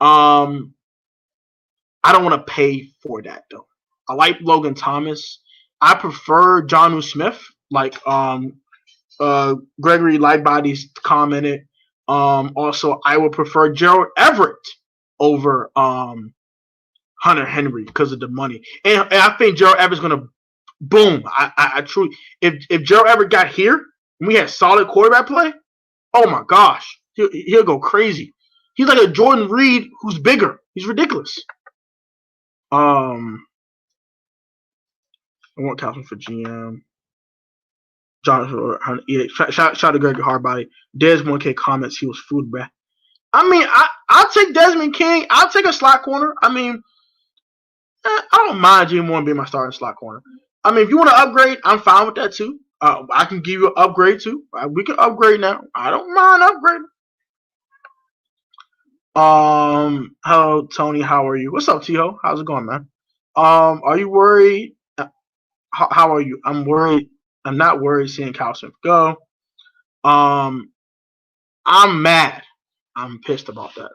I don't want to pay for that though. I like Logan Thomas. I prefer Jonnu Smith, like Gregory Lightbody's commented. Also, I would prefer Gerald Everett over Hunter Henry because of the money, and I think Gerald Everett's gonna boom. I truly, if Gerald Everett got here and we had solid quarterback play, oh my gosh, he'll go crazy. He's like a Jordan Reed who's bigger. He's ridiculous. I want Calvin for GM. Jonathan, shout out to Greg Hardbody. Desmond K comments he was food, bruh. I mean, I'll take Desmond King. I'll take a slot corner. I mean, I don't mind GM1 being my starting slot corner. I mean, if you want to upgrade, I'm fine with that too. I can give you an upgrade too. We can upgrade now. I don't mind upgrading. Hello, Tony. How are you? What's up, T-Ho? How's it going, man? Are you worried? How are you? I'm worried. I'm not worried seeing Kyle Smith go. I'm mad. I'm pissed about that.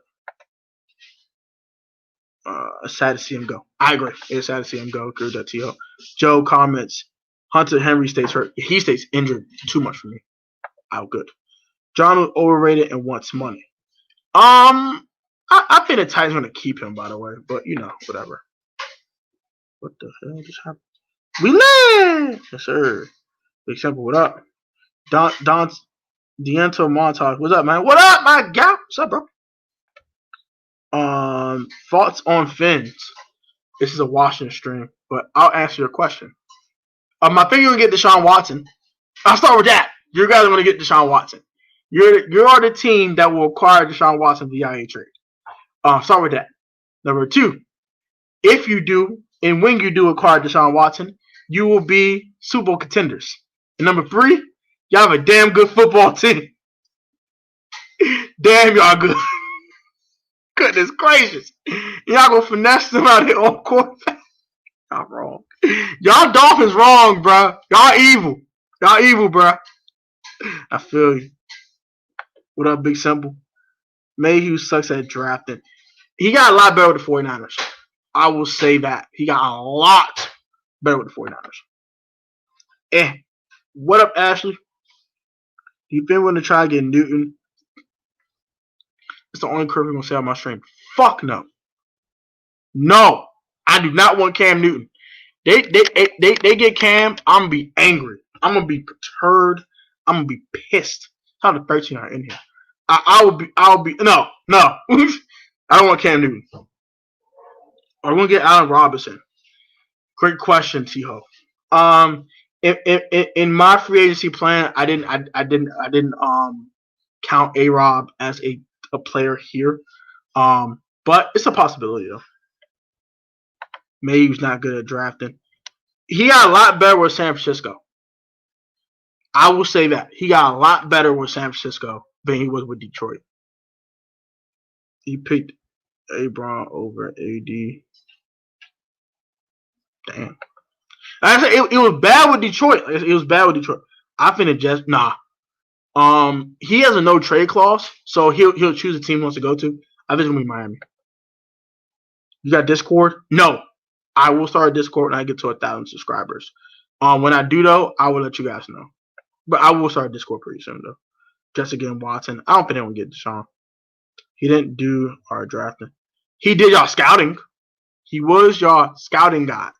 It's sad to see him go. I agree. It's sad to see him go. Agree with that, T.O. Joe comments, Hunter Henry stays hurt. He stays injured too much for me. Oh, good. John was overrated and wants money. I think the Titans are going to keep him, by the way. But, whatever. What the hell just happened? We live! Yes, sir. Big Simple, what up? Deanto Montage, what's up, man? What up, my guy? What's up, bro? Thoughts on Fins. This is a Washington stream, but I'll answer your question. I think you're gonna get Deshaun Watson. I'll start with that. You guys are gonna get Deshaun Watson. You're the team that will acquire Deshaun Watson via trade. Start with that. Number 2, if you do, and when you do acquire Deshaun Watson, you will be Super Bowl contenders. And number 3, y'all have a damn good football team. Damn, y'all good. Goodness gracious. Y'all gonna finesse them out of their own quarterback. Y'all wrong. Y'all Dolphins wrong, bro. Y'all evil. Y'all evil, bro. I feel you. What up, Big Simple? Mayhew sucks at drafting. He got a lot better with the 49ers. I will say that. He got a lot better with the 49ers. What up, Ashley? You been willing to try to get Newton? It's the only curve we're going to say on my stream. Fuck no. No. I do not want Cam Newton. They get Cam, I'm going to be angry. I'm going to be perturbed. I'm going to be pissed. How the 13 are in here. I'll be, no. I don't want Cam Newton. Are we going to get Allen Robinson? Great question, T-Ho. In my free agency plan, I didn't count A-Rob as a player here. But it's a possibility though. Maybe he was not good at drafting. He got a lot better with San Francisco. I will say that. He got a lot better with San Francisco than he was with Detroit. He picked A-Bron over AD. Damn. I said it was bad with Detroit. It was bad with Detroit. I finna just he has a no trade clause, so he'll choose a team he wants to go to. I think it's gonna be Miami. You got Discord? No. I will start a Discord when I get to 1,000 subscribers. When I do though, I will let you guys know. But I will start a Discord pretty soon though. Just again, Watson. I don't think anyone get Deshaun. He didn't do our drafting. He did y'all scouting. He was y'all scouting guy.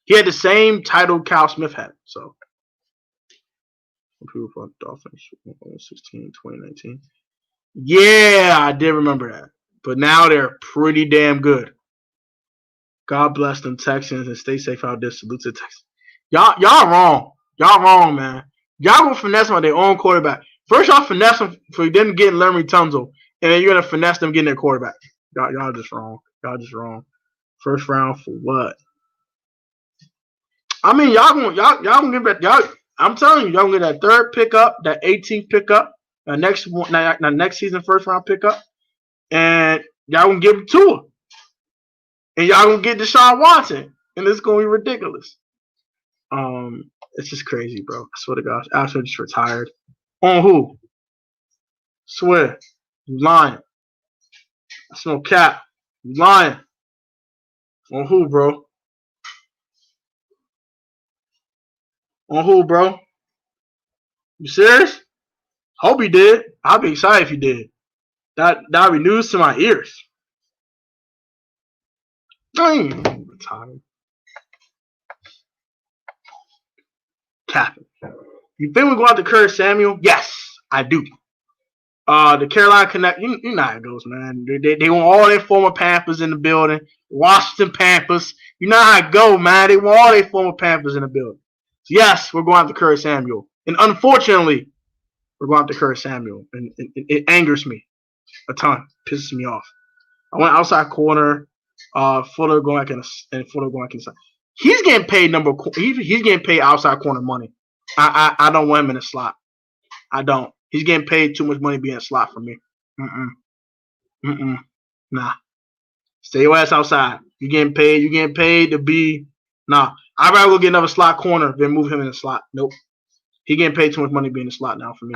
He had the same title Kyle Smith had. So, people for Dolphins 16, 2019. Yeah, I did remember that. But now they're pretty damn good. God bless them Texans and stay safe out there. Salute to Texans. Y'all wrong. Y'all wrong, man. Y'all gonna finesse them on their own quarterback. First, y'all finesse them for them getting Larry Tunsil, and then you're gonna finesse them getting their quarterback. Y'all just wrong. Y'all just wrong. First round for what? I mean, y'all gonna get that. Y'all, I'm telling you, y'all gonna get that 3rd pickup, that 18th pickup, next season first round pickup, and y'all gonna give them to him. and y'all gonna get Deshaun Watson, and it's gonna be ridiculous. It's just crazy, bro. I swear to gosh, Astro just retired. On who? Swear, you lying. That's no cap. You lying. On who, bro? On who, bro? You serious? Hope he did. I'd be excited if he did. That'd be news to my ears. I ain't retired. Capping. You think we go out to Curtis Samuel? Yes, I do. The Carolina Connect, you know how it goes, man. They want all their former Panthers in the building. Washington Panthers. You know how it go, man. They want all their former Panthers in the building. So yes, we're going after Curtis Samuel. And unfortunately, we're going after Curtis Samuel. And it angers me a ton. Pisses me off. I went outside corner. Fuller going back and Fuller going back inside. He's getting paid he's getting paid outside corner money. I don't want him in the slot. I don't. He's getting paid too much money being a slot for me. Nah. Stay your ass outside. You getting paid to be. Nah. I'd rather go get another slot corner than move him in the slot. Nope. He getting paid too much money being a slot now for me.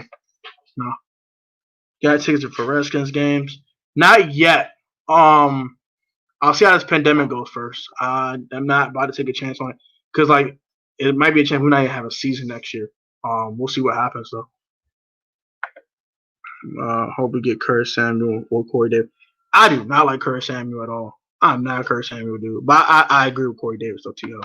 No. Got tickets for Redskins games. Not yet. I'll see how this pandemic goes first. I'm not about to take a chance on it because like it might be a chance we might have a season next year. We'll see what happens though. Hope we get Curtis Samuel or Corey Davis. I do not like Curtis Samuel at all. I'm not a Curtis Samuel dude, but I agree with Corey Davis though too.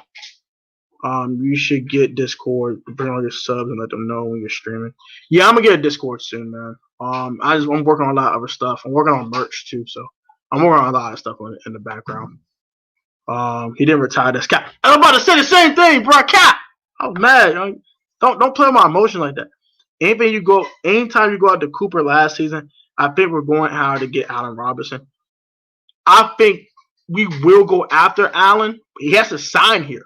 You should get Discord, bring all your subs, and let them know when you're streaming. Yeah, I'm gonna get a Discord soon, man. I'm working on a lot of other stuff. I'm working on merch too, so I'm working on a lot of stuff in the background. He didn't retire this cat. I'm about to say the same thing, bro. Cat. I was mad. Don't play with my emotion like that. Anytime you go out to Cooper last season, I think we're going how to get Allen Robinson. I think we will go after Allen. He has to sign here.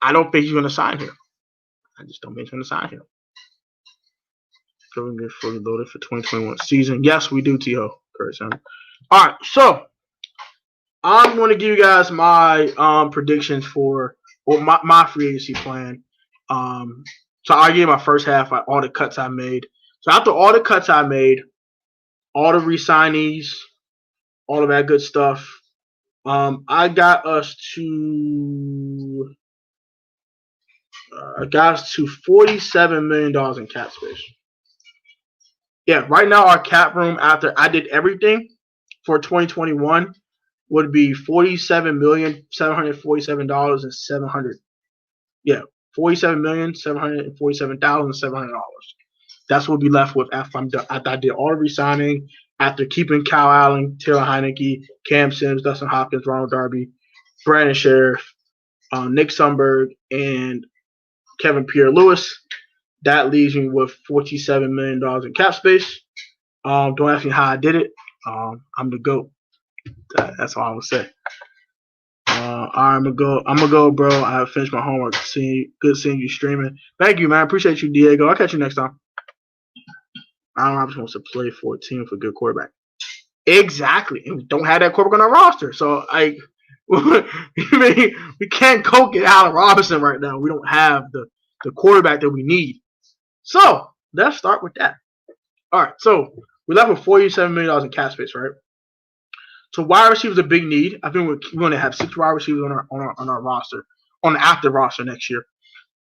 I don't think he's going to sign here. I just don't think he's going to sign here. So we can get fully loaded for 2021 season. Yes, we do, T.O. Curtis. All right, so I'm going to give you guys my predictions for my free agency plan. So I gave my first half all the cuts I made. So after all the cuts I made, all the re-signees, all of that good stuff, I got us to $47 million in cap space. Yeah, right now our cap room after I did everything for 2021 would be $47,747,700. Yeah, $47,747,700. That's what we'll be left with after I'm done. After I did all the re-signing, after keeping Kyle Allen, Taylor Heineke, Cam Sims, Dustin Hopkins, Ronald Darby, Brandon Sheriff, Nick Sundberg, and Kevin Pierre-Louis. That leaves me with $47 million in cap space. Don't ask me how I did it. I'm the GOAT. That's all I would say. I'm gonna go, bro. I have finished my homework. Good seeing you streaming. Thank you, man. Appreciate you, Diego. I'll catch you next time. Allen Robinson wants to play for a team with a good quarterback. Exactly. And we don't have that quarterback on our roster. So we can't go get Allen Robinson right now. We don't have the quarterback that we need. So let's start with that. All right. So we left with $47 million in cap space, right? So wide receiver is a big need. I think we're going to have 6 wide receivers on our roster, on the active roster next year.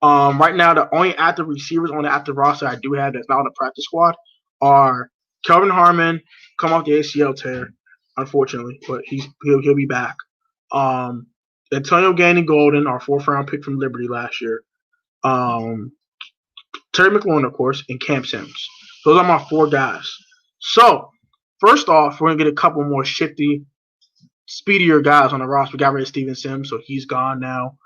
Right now, the only active receivers on the active roster I do have that's not on the practice squad are Kelvin Harmon, come off the ACL tear, unfortunately, but he'll be back. Antonio Gannon-Golden, our 4th-round pick from Liberty last year. Terry McLaurin, of course, and Cam Sims. Those are my 4 guys. So, first off, we're going to get a couple more shifty, speedier guys on the roster. We got rid of Steven Sims, so he's gone now.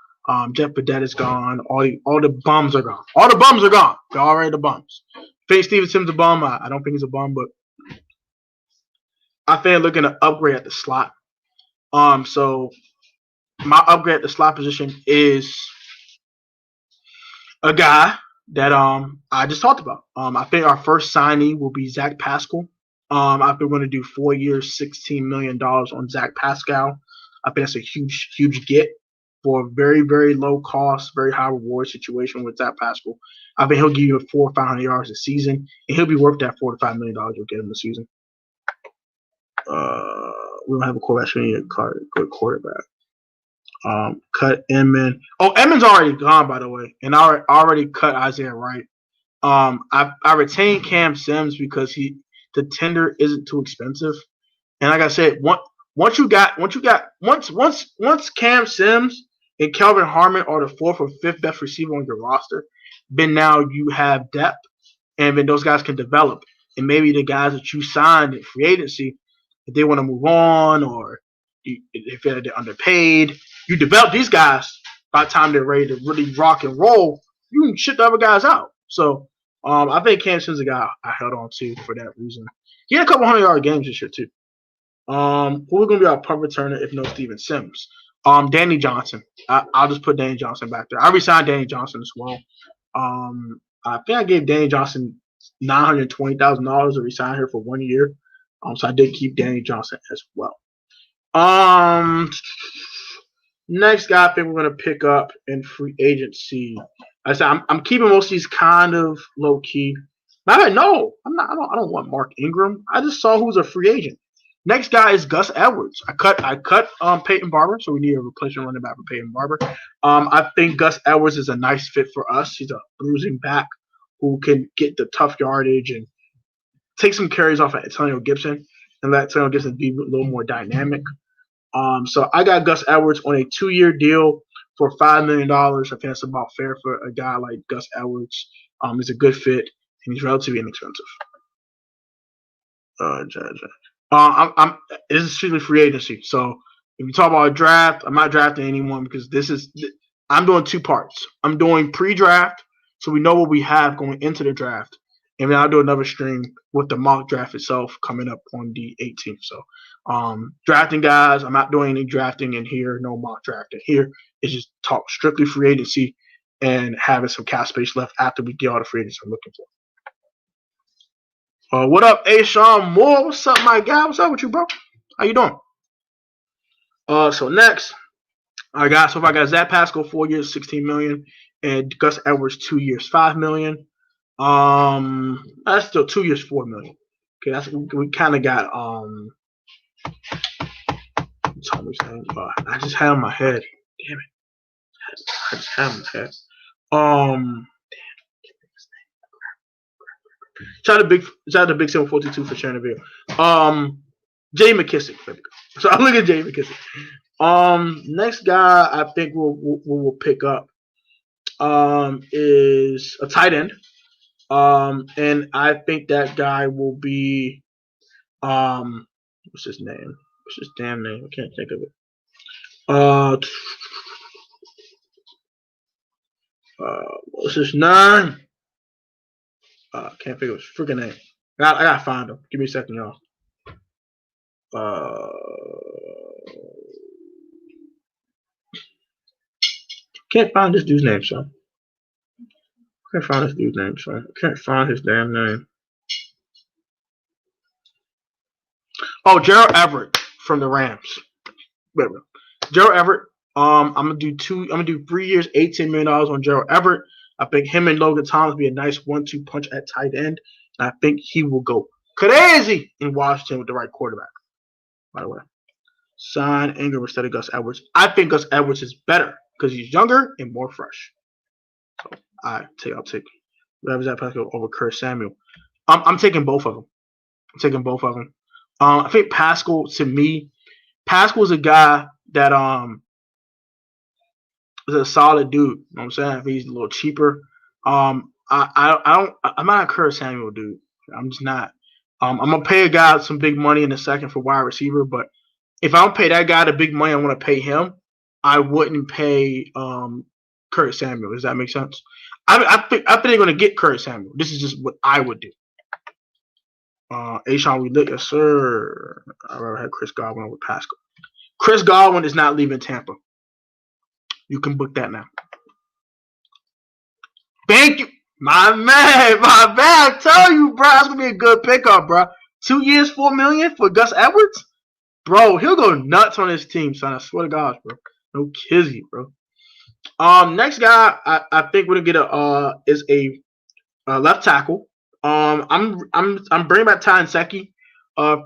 Jeff Badet is gone. All the bums are gone. All the bums are gone. They're already the bums. Think Steven Sims a bum? I don't think he's a bum, but I think looking to upgrade at the slot. So my upgrade at the slot position is a guy that I just talked about. I think our first signee will be Zach Pascal. I think we're going to do 4 years, $16 million on Zach Pascal. I think that's a huge get for a very, very low cost, very high reward situation with Zach Pascal. I think he'll give you 400 or 500 yards a season, and he'll be worth that $4 to $5 million you'll get him a season. We don't have a quarterback. We need a good quarterback. Cut Inman. Oh, Inman's already gone, by the way, and I already cut Isaiah Wright. I retained Cam Sims because the tender isn't too expensive, and like I said, once Cam Sims and Kelvin Harmon are the 4th or 5th best receiver on your roster, then now you have depth, and then those guys can develop, and maybe the guys that you signed in free agency, if they want to move on or if they're underpaid, you develop these guys. By the time they're ready to really rock and roll, you can ship the other guys out. So I think Cam Sims is a guy I held on to for that reason. He had a couple 100-yard games this year too. Who are going to be our punt returner if no Steven Sims? Danny Johnson. I'll just put Danny Johnson back there. I resigned Danny Johnson as well. I think I gave Danny Johnson $920,000 to resign here for 1 year. So I did keep Danny Johnson as well. Next guy I think we're going to pick up in free agency. I said I'm keeping most of these kind of low key. No, I'm not. I don't want Mark Ingram. I just saw who's a free agent. Next guy is Gus Edwards. I cut Peyton Barber, so we need a replacement running back for Peyton Barber. I think Gus Edwards is a nice fit for us. He's a bruising back who can get the tough yardage and take some carries off of Antonio Gibson and let Antonio Gibson be a little more dynamic. So I got Gus Edwards on a 2-year deal for $5 million. I think that's about fair for a guy like Gus Edwards. He's a good fit and he's relatively inexpensive. This is strictly free agency. So if you talk about a draft, I'm not drafting anyone because I'm doing 2 parts. I'm doing pre-draft, so we know what we have going into the draft. And then I'll do another stream with the mock draft itself coming up on the 18th. So drafting guys, I'm not doing any drafting in here, no mock drafting here. It's just talk strictly free agency and having some cap space left after we get all the free agents I'm looking for. What up, Ashawn Moore? What's up, my guy? What's up with you, bro? How you doing? So next, I got Zach Pascal 4 years, $16 million, and Gus Edwards 2 years, $5 million. That's still 2 years, $4 million. Okay, we kind of got I just had it in my head. Damn it. I just had it in my head. Shout out to Big 742 for sharing the video. Jay McKissick. There we go. So I look at Jay McKissick. Next guy I think we'll pick up is a tight end. And I think that guy will be what's his name? What's his damn name? I can't think of it. What's his name? Can't think of his freaking name. I gotta find him. Give me a second, y'all. Can't find this dude's name, son. Can't find this dude's name, son. Can't find his damn name. Oh, Gerald Everett from the Rams. Gerald Everett. I'm gonna do 3 years, $18 million on Gerald Everett. I think him and Logan Thomas be a nice 1-2 punch at tight end. And I think he will go crazy in Washington with the right quarterback. By the way, sign Ingram instead of Gus Edwards. I think Gus Edwards is better because he's younger and more fresh. So I'll take whatever's that Pascal over Curtis Samuel. I'm taking both of them. I think Pascal, to me, Pascal is a guy that is a solid dude. You know what I'm saying? If he's a little cheaper. I'm not a Curtis Samuel dude. I'm just not. I'm gonna pay a guy some big money in a second for wide receiver, but if I don't pay that guy the big money I want to pay him, I wouldn't pay Curtis Samuel. Does that make sense? I think they're gonna get Curtis Samuel. This is just what I would do. Ashawn, we lit, yes, sir. I'd rather have Chris Godwin over Pascal. Chris Godwin is not leaving Tampa. You can book that now. Thank you. My man. I tell you, bro, it's going to be a good pickup, bro. 2 years, $4 million for Gus Edwards? Bro, he'll go nuts on his team, son. I swear to God, bro. No kizzy, bro. Next guy I think we're gonna get is a left tackle. I'm bringing back Ty Nsekhe.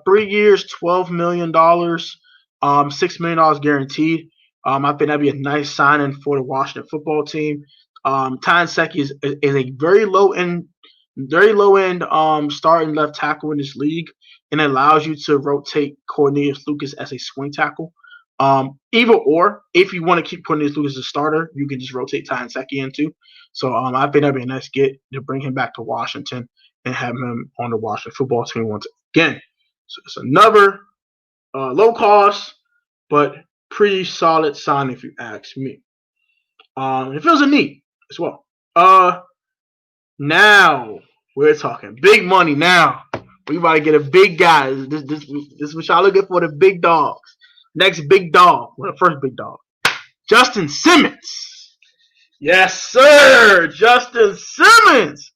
3 years, $12 million. $6 million guaranteed. I think that'd be a nice signing for the Washington football team. Ty Nsekhe is a very low end starting left tackle in this league, and it allows you to rotate Cornelius Lucas as a swing tackle. Either or, if you want to keep Cornelius Lucas as a starter, you can just rotate Ty Nsekhe into. So I think that'd be a nice get to bring him back to Washington and have him on the Washington football team once again. So it's another low cost but pretty solid sign if you ask me. It feels a need as well. Now we're talking big money. Now we about to get a big guy. This is what y'all looking for, the big dogs. Next big dog. Well, the first big dog. Justin Simmons. Yes, sir. Justin Simmons.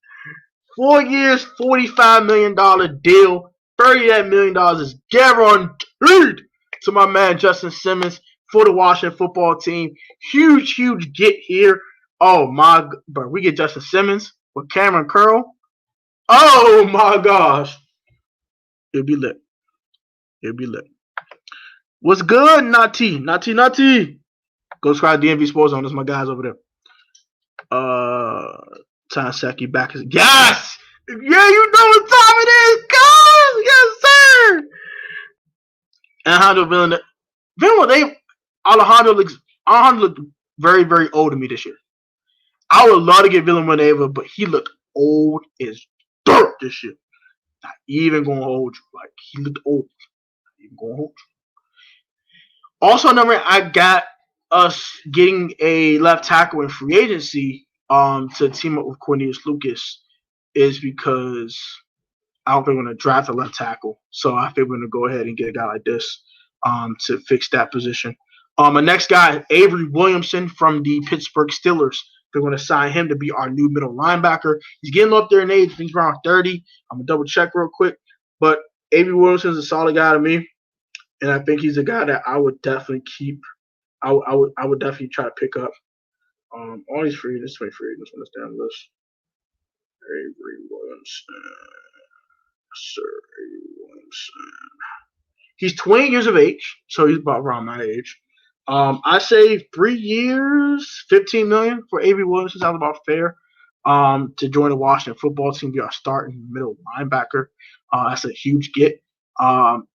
4 years, $45 million deal. $38 million is guaranteed to my man Justin Simmons for the Washington football team. Huge get here. Oh my, bro, we get Justin Simmons with Cameron Curl. Oh my gosh. It'll be lit. It'll be lit. What's good, Nati? Go subscribe to DMV Sports Zone. That's my guys over there. Ty Nsekhe back. Yes! Yeah, you know what time it is, guys! Yes, sir! Alejandro Villanueva. Alejandro looked very, very old to me this year. I would love to get Villanueva, but he looked old as dirt this year. Not even gonna hold you. Like, he looked old. Not even gonna hold you. Also, I got us getting a left tackle in free agency to team up with Cornelius Lucas is because I don't think we're going to draft a left tackle. So I think we're going to go ahead and get a guy like this to fix that position. My next guy, Avery Williamson from the Pittsburgh Steelers. They're going to sign him to be our new middle linebacker. He's getting up there in age. I think he's around 30. I'm going to double check real quick. But Avery Williamson is a solid guy to me. And I think he's a guy that I would definitely keep. I would definitely try to pick up. All these free agents, on this damn list. Avery Williamson. Sir Avery Williamson. He's 20 years of age, so he's about around my age. I say 3 years, $15 million for Avery Williamson. Sounds about fair. To join the Washington football team, be our starting middle linebacker. That's a huge get.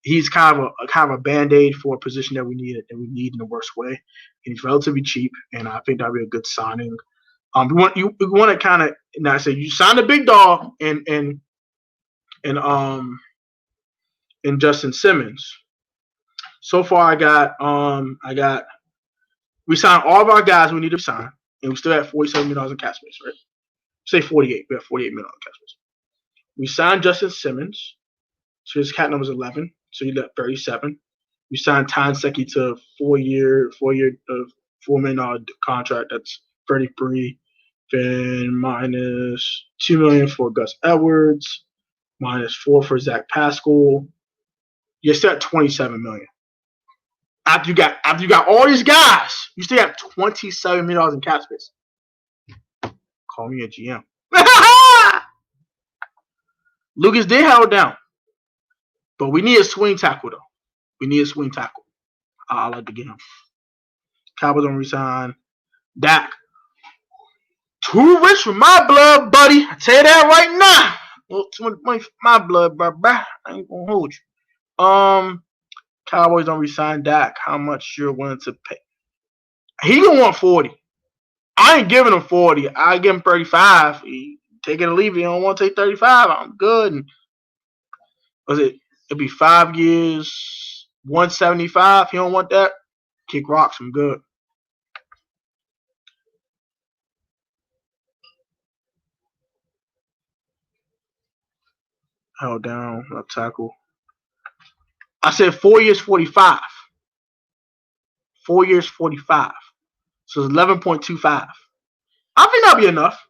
He's kind of a band-aid for a position that we need in the worst way. And he's relatively cheap, and I think that'd be a good signing. We want to kind of now say you signed a big dog and Justin Simmons. So far, we signed all of our guys we need to sign, and we still have $47 million in cap space, right? Say 48. We have $48 million in cap space. We signed Justin Simmons. So his cap number is 11. So you left 37. We signed Ty Nsekhe to a $4 million contract. That's 33. Then minus $2 million for Gus Edwards. Minus $4 for Zach Pascal. You're still at $27 million. After you got all these guys, you still have $27 million in cap space. Call me a GM. Lucas did hold down. But we need a swing tackle, though. We need a swing tackle. I like to get him. Cowboys don't resign. Dak. Too rich for my blood, buddy. I tell you that right now. Well, too much money for my blood, bro. I ain't gonna hold you. Cowboys don't resign Dak. How much you're willing to pay? He gonna want 40. I ain't giving him 40. I give him 35. Take it or leave it. You don't want to take 35. I'm good. And was it? It'll be 5 years, 175. You don't want that? Kick rocks. I'm good. Held down, left tackle. I said 4 years, 45. 4 years, 45. So it's 11.25. I think that'll be enough.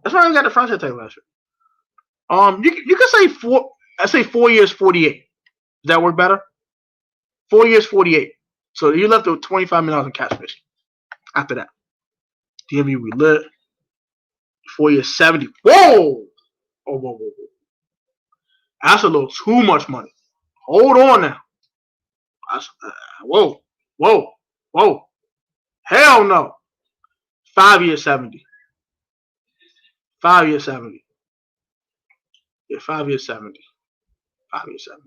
That's why I got the franchise tag last year. You can say 4. I say 4 years, 48. Does that work better? 4 years, 48. So you left with $25 million in cap space. After that, DMV we lit. 4 years, 70. Whoa! Whoa. That's a little too much money. Hold on now. Whoa. Hell no. 5 years, 70. 5 years, 70. Yeah, 5 years, 70. 5 years, 70.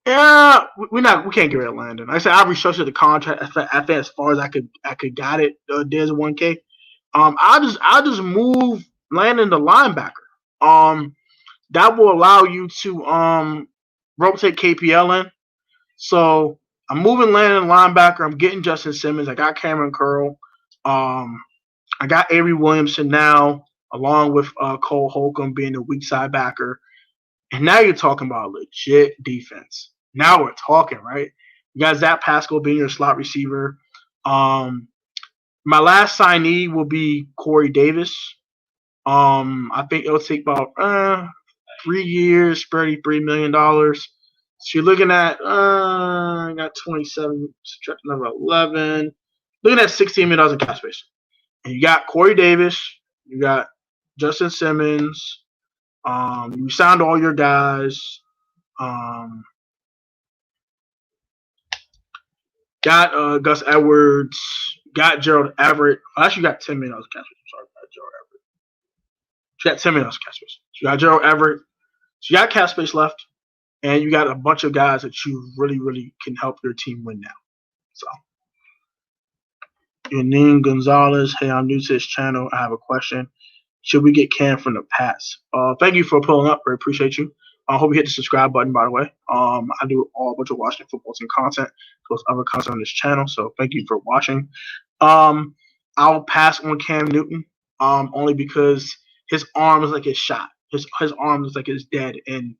Yeah, we can't get rid of Landon. Like I said, I restructured the contract as far as I could got it. There's 1K. I just move Landon to linebacker. That will allow you to rotate KPL in. So I'm moving Landon linebacker. I'm getting Justin Simmons. I got Cameron Curl. I got Avery Williamson now, along with Cole Holcomb being the weak side backer. And now you're talking about legit defense. Now we're talking, right? You got Zach Pascal being your slot receiver. My last signee will be Corey Davis. I think it'll take about 3 years, $33 million. So you're looking at I got 27, subtract number 11. Looking at $16 million in cap space. And you got Corey Davis, you got Justin Simmons, you signed all your guys. Got Gus Edwards, got Gerald Everett. Actually, you got $10 million in cap space. I'm sorry about Gerald Everett. You got $10 million in cap space. So you got Gerald Everett. So you got cap space left, and you got a bunch of guys that you really, really can help your team win now. So, Yanin Gonzalez. Hey, I'm new to this channel. I have a question. Should we get Cam from the Pats? Thank you for pulling up. I appreciate you. I hope you hit the subscribe button, by the way. I do a bunch of Washington football team content, plus other content on this channel. So thank you for watching. I'll pass on Cam Newton only because his arm is like his shot. His arm is like his dead, and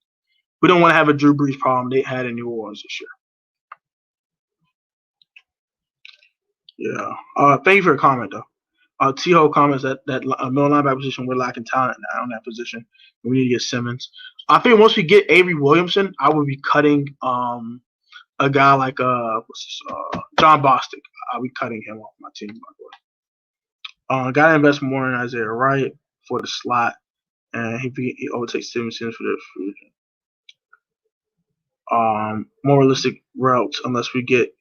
we don't want to have a Drew Brees problem they had in New Orleans this year. Yeah. Thank you for your comment, though. T-Ho comments that middle linebacker position, we're lacking talent on that position. We need to get Simmons. I think once we get Avery Williamson, I would be cutting a guy like John Bostic. I'll be cutting him off my team, by the way. Got to invest more in Isaiah Wright for the slot, and he overtakes Simmons for the free agent. More realistic routes, unless we get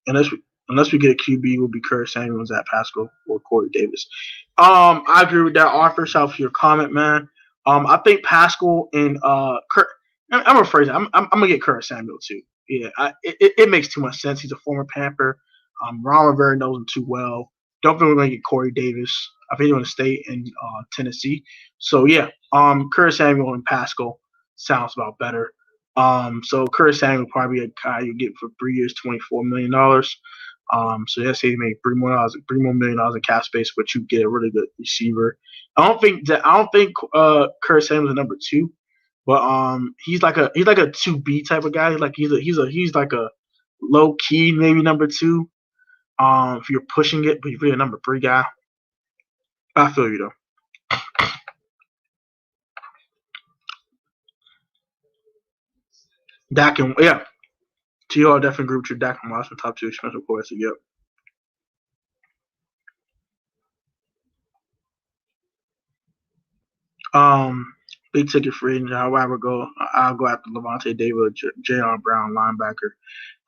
a QB, will be Curtis Samuel, Zach Pascal, or Corey Davis. I agree with that, Arthur. Shout out for your comment, man. I think Pascal and Kurt. I'm gonna phrase it. I'm gonna get Curtis Samuel too. Yeah, it makes too much sense. He's a former Panther. Ron Rivera knows him too well. Don't think we're gonna get Corey Davis. I think he's gonna stay in Tennessee. So yeah, Curtis Samuel and Pascal sounds about better. So Curtis Samuel will probably be a guy you get for 3 years, $24 million. So let's say you make $3 more million in cap space, but you get a really good receiver. I don't think Curtis Samuel's a number 2, but he's like a 2B type of guy. He's like a low key maybe number 2. If you're pushing it, but you're really a number 3 guy. I feel you though. Dak and T.R. definitely agree with your Dak and Watson top 2 expensive quarterbacks. Yep. Big ticket free agent. However, I'll go after Levante David, J.R. Brown, linebacker.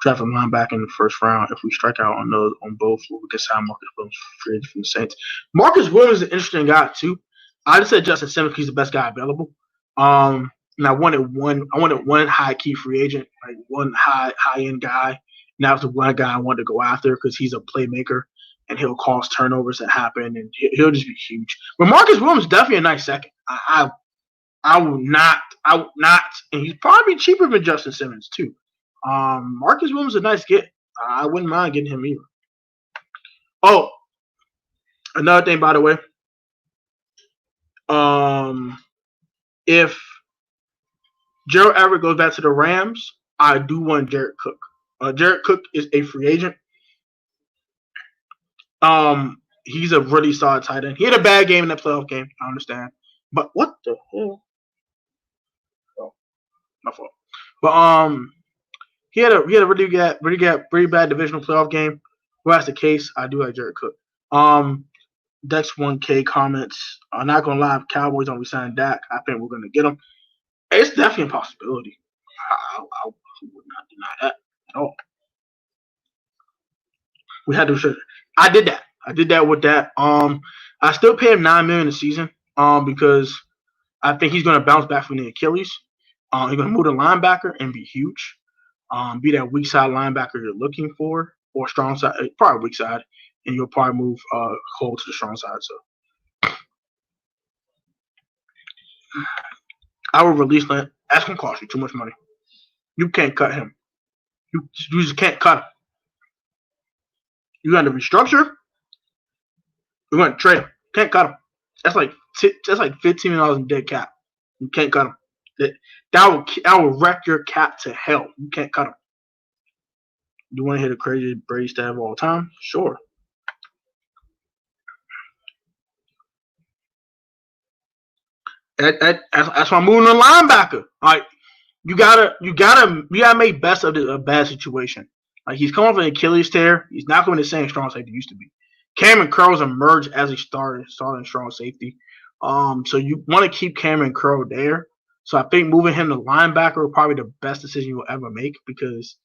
Draft a linebacker in the first round. If we strike out on both, we can sign Marcus Williams free agent from the Saints. Marcus Williams is an interesting guy too. I just said Justin Simmons. He's the best guy available. And I wanted one high key free agent, like one high end guy. And that was the one guy I wanted to go after because he's a playmaker and he'll cause turnovers that happen and he'll just be huge. But Marcus Williams is definitely a nice second. I will not, and he's probably cheaper than Justin Simmons too. Marcus Williams is a nice get. I wouldn't mind getting him either. Oh, another thing, by the way. If Gerald Everett goes back to the Rams, I do want Jared Cook. Jared Cook is a free agent. He's a really solid tight end. He had a bad game in that playoff game. I understand. But what the hell? My fault. But he had a really bad divisional playoff game. Well, that's the case. I do like Jared Cook. Dex 1K comments. I'm not gonna lie, if Cowboys don't resign Dak, I think we're gonna get him. It's definitely a possibility. I would not deny that at all. We had to. I did that. I did that with that. I still pay him $9 million a season. Because I think he's gonna bounce back from the Achilles. He's gonna move to linebacker and be huge. Be that weak side linebacker you're looking for, or strong side, probably weak side, and you'll probably move Cole to the strong side. So I would release that. That's gonna cost you too much money. You can't cut him. You just can't cut him. You got to restructure. You're going to trade him. Can't cut him. That's like $15 million in dead cap. You can't cut him. That will wreck your cap to hell. You can't cut him. You want to hit a crazy Brady stat of all time? Sure. That's why I'm moving to linebacker. Like you gotta make best of a bad situation. Like he's coming off an Achilles tear. He's not going to be the same strong safety he used to be. Cameron Curl's emerged as a starting strong safety. So you want to keep Cameron Curl there. So I think moving him to linebacker is probably the best decision you'll ever make, because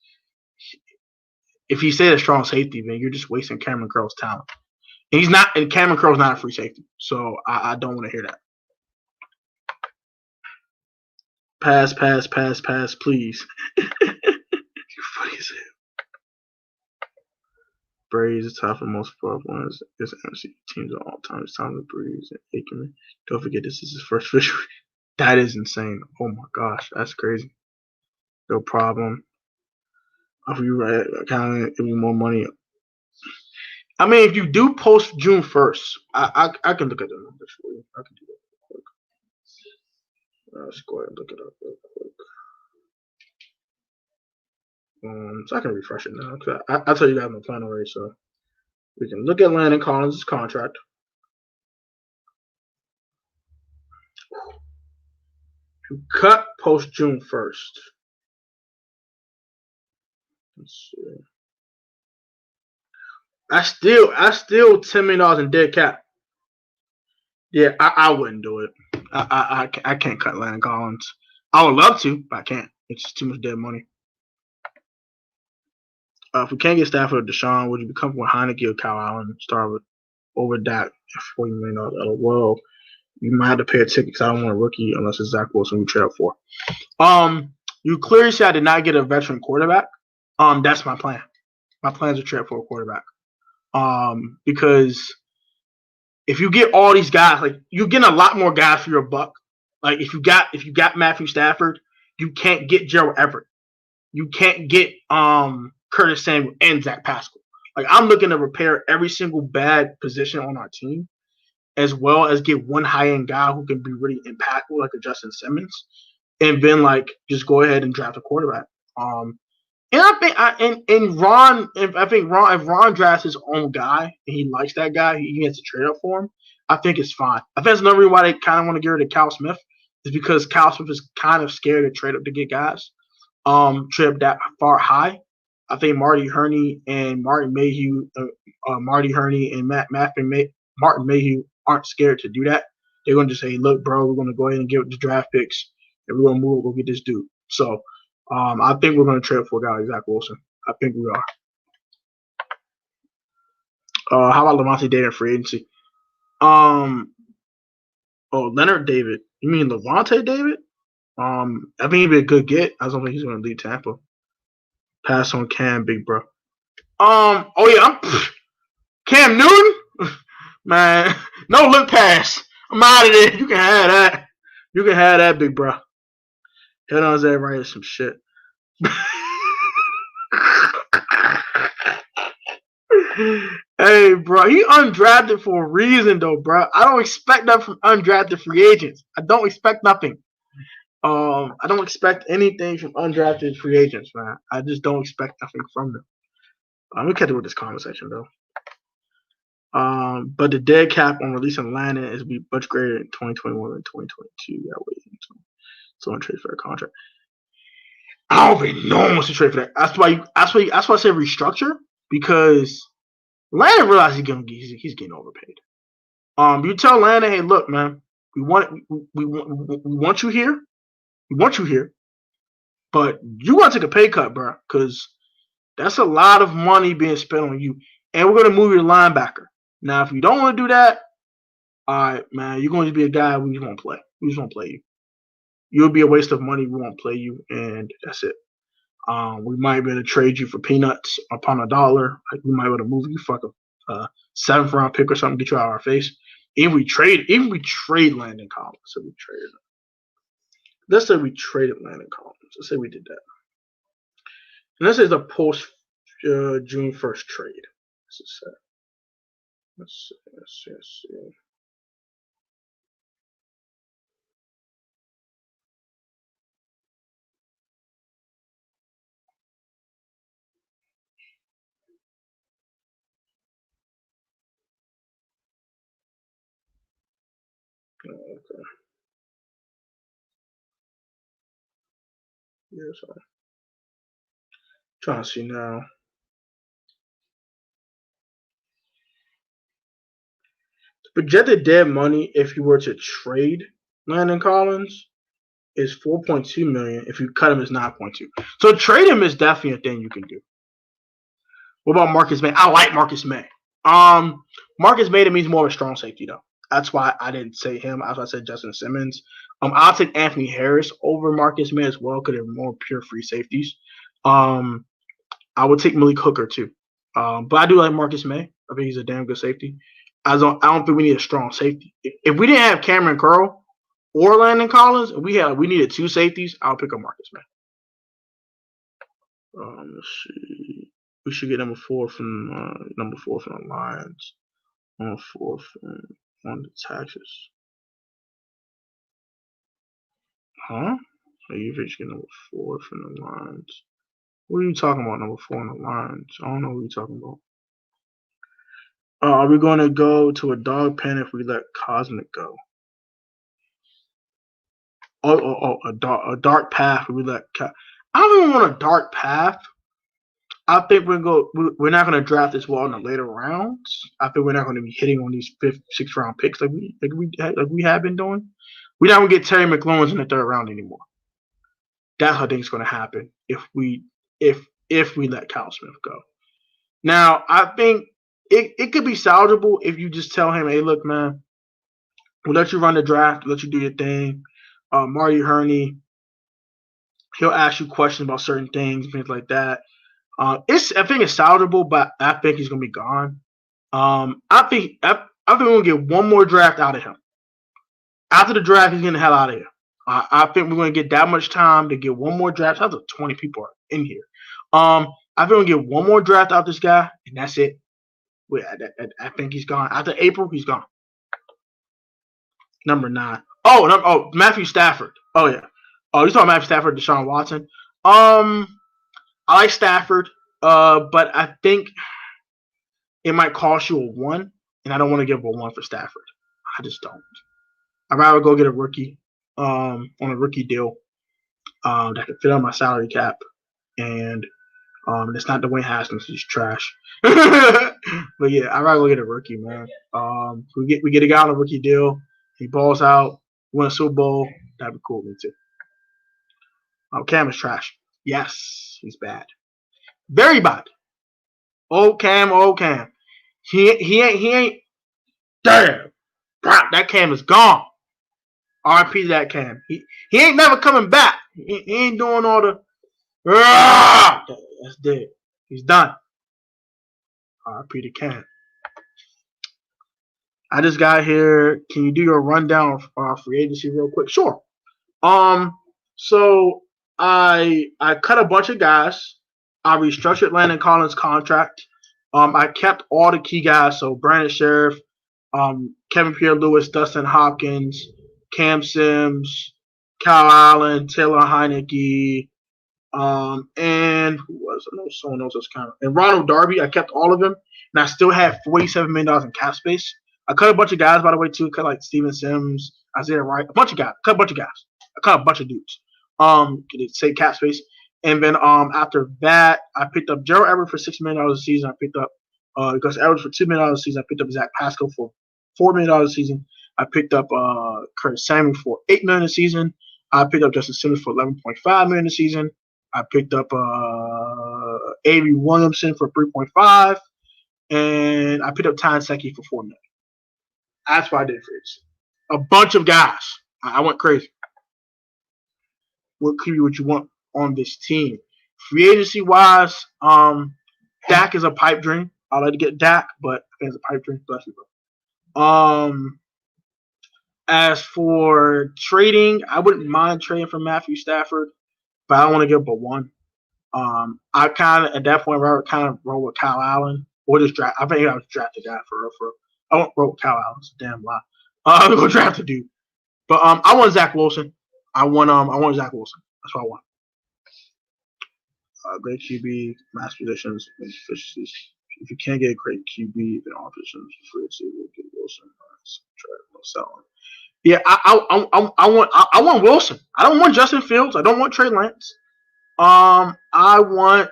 if he stays a strong safety, man, you're just wasting Cameron Curl's talent. And he's not, and Cameron Curl's not a free safety. So I don't want to hear that. Pass, please. You're funny as hell. Braves is top for most playoff ones. It's NFC teams of all time. It's Tom Breeze and Aikman. Don't forget, this is his first victory. That is insane. Oh my gosh, that's crazy. No problem. If you right, kind of give you more money. I mean, if you do post June 1st, I can look at the numbers for you. I can do that real quick. Let's go ahead and look it up real quick. So I can refresh it now. Cause I'll tell you guys my plan already. So we can look at Landon Collins' contract. To cut post June 1st. Let's see. I still $10 million in dead cap. Yeah, I wouldn't do it. I can't cut Landon Collins. I would love to, but I can't. It's just too much dead money. If we can't get Stafford or Deshaun, would you be comfortable with Heineke or Kyle Allen? Start with over that $40 million. Well, you might have to pay a ticket because I don't want a rookie unless it's Zach Wilson we trade up for. You clearly see I did not get a veteran quarterback. That's my plan. My plan is to trade for a quarterback. Because if you get all these guys, like you're getting a lot more guys for your buck. Like if you got Matthew Stafford, you can't get Gerald Everett. You can't get Curtis Samuel and Zach Pascal. Like I'm looking to repair every single bad position on our team, as well as get one high-end guy who can be really impactful, like a Justin Simmons, and then like just go ahead and draft a quarterback. And I think if Ron drafts his own guy and he likes that guy, he gets to trade up for him. I think it's fine. I think that's another reason why they kind of want to get rid of Cal Smith, is because Cal Smith is kind of scared to trade up to get guys. Trade up that far high. I think Marty Hurney and Martin Mayhew, Martin Mayhew aren't scared to do that. They're going to just say, look, bro, we're going to go ahead and get the draft picks, and we're going to move. We'll get this dude. So I think we're going to trade for a guy like Zach Wilson. I think we are. How about Lavonte David in free agency? Leonard David. You mean Lavonte David? I think he'd be a good get. I don't think he's going to leave Tampa. Pass on Cam, big bro. I'm Cam Newton. Man, no look pass. I'm out of there. You can have that. You can have that, big bro. Head on that right some shit. Hey, bro, he undrafted for a reason, though, bro. I don't expect nothing from undrafted free agents. I don't expect nothing. I don't expect anything from undrafted free agents, man. I just don't expect nothing from them. Let me catch up with this conversation, though. But the dead cap on releasing Landon is be much greater in 2021 than 2022. That way, so on trade for a contract. I don't think no one wants to trade for that. That's why I said restructure, because Landon realized he's getting overpaid. You tell Landon, hey, look, man, we want you here. We want you here, but you want to take a pay cut, bro, because that's a lot of money being spent on you, and we're gonna move your linebacker. Now, if you don't want to do that, all right, man, you're going to be a guy we just won't play. We just won't play you. You'll be a waste of money. We won't play you, and that's it. We might be able to trade you for peanuts upon a dollar. Like, we might be able to move you for a 7th round pick or something, get you out of our face. Even we trade Landon Collins. So we traded him. Let's say we traded Landon Collins. Let's say we did that. And this is a post June 1st trade. Let's see. Okay. Yeah, so trying to see now. The projected dead money if you were to trade Landon Collins is 4.2 million. If you cut him, it's 9.2. So trade him is definitely a thing you can do. What about Marcus May? I like Marcus May. Marcus May to me is more of a strong safety though. That's why I didn't say him. As I said, Justin Simmons. I'll take Anthony Harris over Marcus May as well because they're more pure free safeties. I would take Malik Hooker too. But I do like Marcus May. I think he's a damn good safety. I don't think we need a strong safety. If we didn't have Cameron Curl or Landon Collins, we needed 2 safeties, I'll pick up Marcus May. Let's see. We should get number 4 from the Lions. Number 4 from the Texas. Huh? You should get number 4 from the Lions. What are you talking about? Number 4 on the Lions? I don't know what you're talking about. Are we going to go to a dog pen if we let Cosmic go? A dark path. We let. I don't even want a dark path. I think we're not going to draft this well in the later rounds. I think we're not going to be hitting on these 5th, 6th round picks like we have been doing. We're not going to get Terry McLaurin in the 3rd round anymore. That's how I think it's going to happen if we let Kyle Smith go. Now, I think it could be salvageable if you just tell him, hey, look, man, we'll let you run the draft, let you do your thing. Marty Herney, he'll ask you questions about certain things, things like that. I think it's salvageable, but I think he's gonna be gone. I think we're gonna get one more draft out of him. After the draft, he's getting the hell out of here. I think we're gonna get that much time to get one more draft. That's 20 people in here. I think we're gonna get one more draft out of this guy, and that's it. I think he's gone. After April, he's gone. Number 9. Matthew Stafford. Oh yeah. Oh, you talking Matthew Stafford, Deshaun Watson? I like Stafford, but I think it might cost you a 1, and I don't want to give a 1 for Stafford. I just don't. I'd rather go get a rookie on a rookie deal that can fit on my salary cap, and it's not Dwayne Haskins. He's trash. But yeah, I'd rather go get a rookie, man. We get a guy on a rookie deal. He balls out, win a Super Bowl. That'd be cool, me too. Cam is trash. Yes, he's bad. Very bad. Old Cam. He ain't. Damn. That Cam is gone. RIP to that Cam. He ain't never coming back. He ain't doing all the. That's dead. He's done. RIP to Cam. I just got here. Can you do your rundown of our free agency real quick? Sure. So I cut a bunch of guys. I restructured Landon Collins' contract. I kept all the key guys. So Brandon Sheriff, Kevin Pierre-Louis, Dustin Hopkins, Cam Sims, Kyle Allen, Taylor Heineke, and who was it? No, someone else was kind of. And Ronald Darby. I kept all of them, and I still had $47 million in cap space. I cut a bunch of guys, by the way, too. Cut like Steven Sims, Isaiah Wright, a bunch of guys. Cut a bunch of guys. I cut a bunch of dudes. To save cap space. And then after that, I picked up Gerald Everett for $6 million a season. I picked up Gus Edwards for $2 million a season. I picked up Zach Pascal for $4 million a season. I picked up Curtis Samuel for $8 million a season. I picked up Justin Simmons for $11.5 million a season. I picked up Avery Williamson for 3.5, and I picked up Ty Secchi for $4 million. That's what I did for this. A bunch of guys. I went crazy. What could be what you want on this team? Free agency wise, Dak is a pipe dream. I'd like to get Dak, but it's a pipe dream. Bless you, bro. As for trading, I wouldn't mind trading for Matthew Stafford, but I don't want to give up a one. I kind of at that point I kind of roll with Kyle Allen or just draft. I think I was drafted that for. I won't roll with Kyle Allen. It's a damn lie. I'm gonna draft the dude, but I want Zach Wilson. I want Zach Wilson. That's what I want. Great QB, mass positions, efficiencies. If you can't get a great QB, then all positions free to get Wilson. Selling. Yeah, I want Wilson. I don't want Justin Fields. I don't want Trey Lance. I want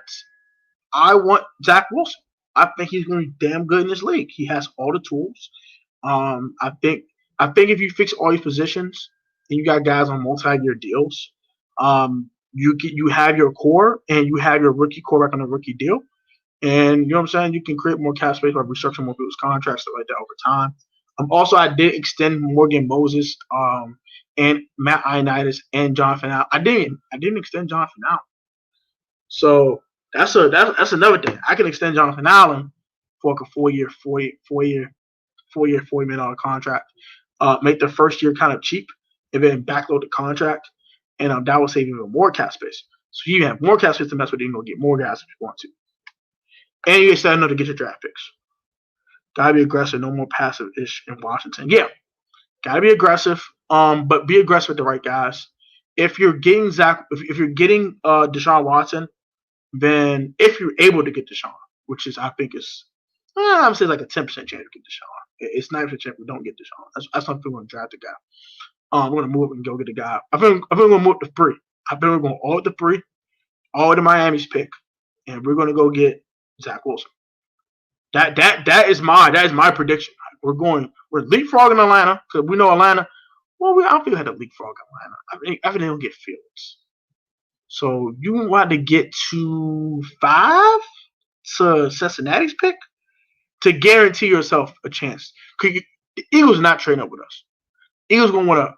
Zach Wilson. I think he's going to be damn good in this league. He has all the tools. I think if you fix all these positions and you got guys on multi-year deals, you have your core and you have your rookie quarterback on a rookie deal, and you know what I'm saying. You can create more cap space by restructuring more people's contracts, stuff like that over time. Also, I did extend Morgan Moses, and Matt Ioannidis and Jonathan Allen. I didn't extend Jonathan Allen. So that's another thing. I can extend Jonathan Allen for like a $40 million contract. Make the first year kind of cheap, and then backload the contract, and that will save even more cap space. So you have more cap space to mess with. You can go get more guys if you want to, and you extend enough to get your draft picks. Gotta be aggressive. No more passive-ish in Washington. Yeah, gotta be aggressive. But be aggressive with the right guys. If you're getting Deshaun Watson, then if you're able to get Deshaun, which is I think is I would say like a 10% chance to get Deshaun. It's 9% chance we don't get Deshaun. That's not if we're going to draft the guy. We're going to move up and go get the guy. I think we're going to move up to 3. I think we're going all at the 3, all to Miami's pick, and we're going to go get Zach Wilson. That is my prediction. We're leapfrogging Atlanta because we know Atlanta. Well, I don't think we had to leapfrog Atlanta. I think they don't get Fields. So you want to get to 5 to Cincinnati's pick to guarantee yourself a chance. The Eagles are not trading up with us. Eagles gonna want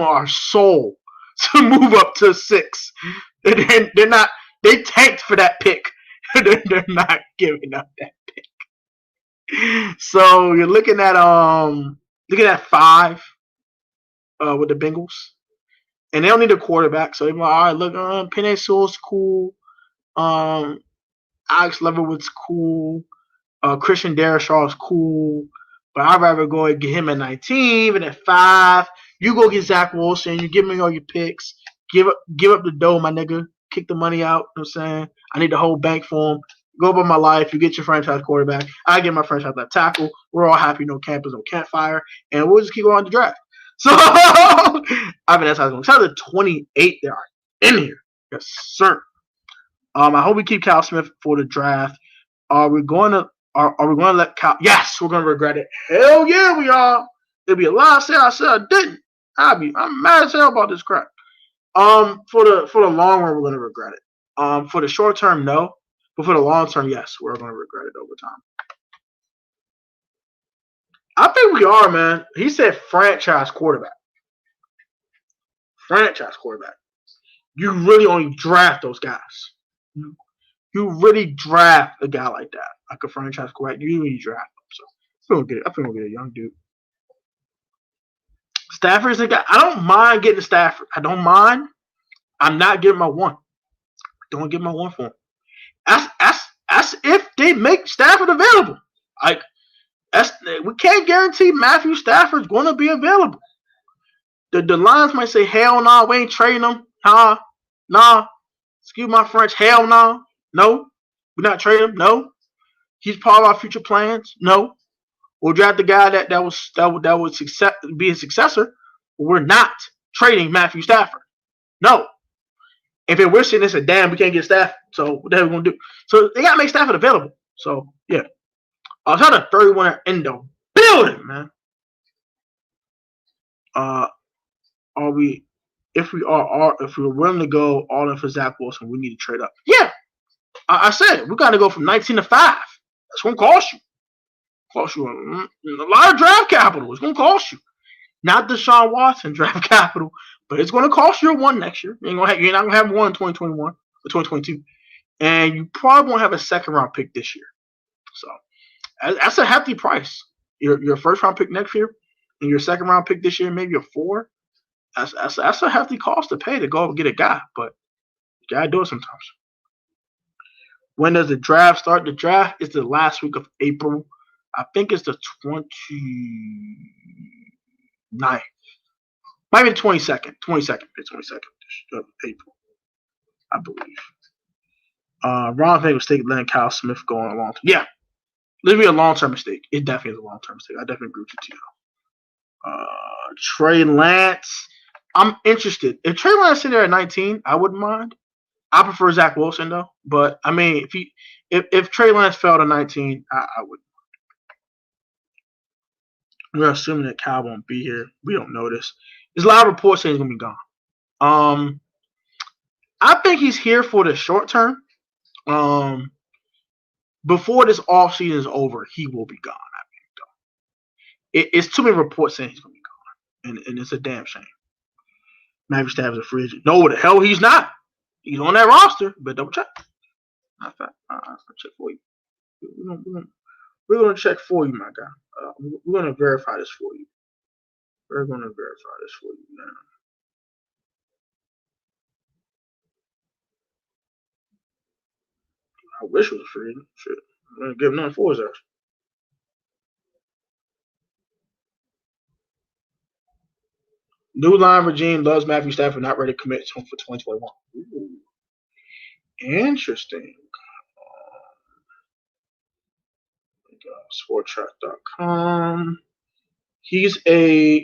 our soul to move up to 6. They're not. They tanked for that pick. They're not giving up that pick. So you're looking at 5 with the Bengals. And they don't need a quarterback, so they're like, all right, look, Penei Sewell's cool. Alex Leatherwood's cool. Christian Darrishaw's cool. But I'd rather go and get him at 19, and at 5, you go get Zach Wilson. You give me all your picks. Give up the dough, my nigga. Kick the money out. You know what I'm saying? I need the whole bank for him. Go about my life. You get your franchise quarterback. I get my franchise left tackle. We're all happy. No campers, no campfire. And we'll just keep going on the draft. So, I mean, that's how it's going. Shout out to 28 that are in here. Yes, sir. I hope we keep Kyle Smith for the draft. Are we going to let Kyle? Yes, we're going to regret it. Hell yeah, we are. There'll be a lot I said I didn't. I'm mad as hell about this crap. For the long run, we're going to regret it. For the short term, no. But for the long term, yes, we're going to regret it over time. I think we are, man. He said franchise quarterback. Franchise quarterback. You really only draft those guys. You really draft a guy like that, like a franchise quarterback. You really draft them. So I think we'll get a young dude. Stafford's a guy. I don't mind getting Stafford. I don't mind. I'm not giving my 1. Don't give my 1 for him. That's if they make Stafford available. We can't guarantee Matthew Stafford's going to be available. The Lions might say, hell no, we ain't trading him. Nah. Excuse my French. Hell no. No. We're not trading him. No. He's part of our future plans. No. We'll draft the guy that would be a successor. But we're not trading Matthew Stafford. No. If we're sitting there saying, damn, we can't get Stafford, so what the hell are we gonna do? So they gotta make Stafford available. So yeah. Shout out to 31 in the building, man. Are we if we're willing to go all in for Zach Wilson, we need to trade up. Yeah. I said we gotta go from 19 to 5. That's gonna cost you. Cost you a lot of draft capital. It's gonna cost you. Not Deshaun Watson draft capital, but it's gonna cost you one next year. You're not gonna have one in 2021 or 2022. And you probably won't have a second round pick this year. So that's a hefty price. Your first round pick next year and your second round pick this year, maybe a 4. That's a hefty cost to pay to go and get a guy, but you gotta do it sometimes. When does the draft start? The draft is the last week of April. I think it's the 29th. Might be the 22nd. 22nd of April, I believe. Ron made a mistake letting Kyle Smith go on a long term. Yeah. It'll be a long-term mistake. It definitely is a long-term mistake. I definitely agree with you, Tito. Trey Lance. I'm interested. If Trey Lance in there at 19, I wouldn't mind. I prefer Zach Wilson though. But I mean, if Trey Lance fell to 19, I would. We're assuming that Kyle won't be here. We don't know this. There's a lot of reports saying he's gonna be gone. I think he's here for the short term. Before this offseason is over, he will be gone. I think though. It's too many reports saying he's gonna be gone, and it's a damn shame. Matthew Stafford is a free agent. No, the hell he's not. He's on that roster, but double check. I'll check for you. We're gonna check for you, my guy. We're gonna verify this for you. We're gonna verify this for you now. I wish it was a free agent. Shit. I'm gonna give nothing for his ass. New line regime loves Matthew Stafford, not ready to commit to him for 2021. Ooh. Interesting. Sporttrack.com. He's a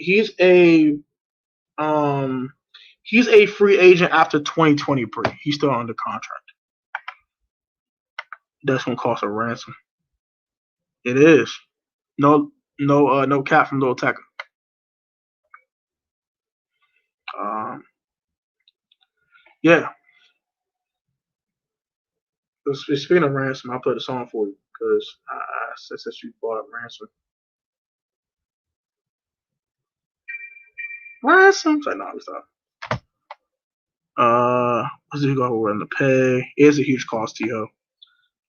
free agent after 2023. He's still under contract. That's gonna cost a ransom. It is. No cap from Little Tech. Yeah. Speaking of ransom, I'll play the song for you because since you brought up ransom. Ransom. So no, stop. What's he going to pay? It's a huge cost to you.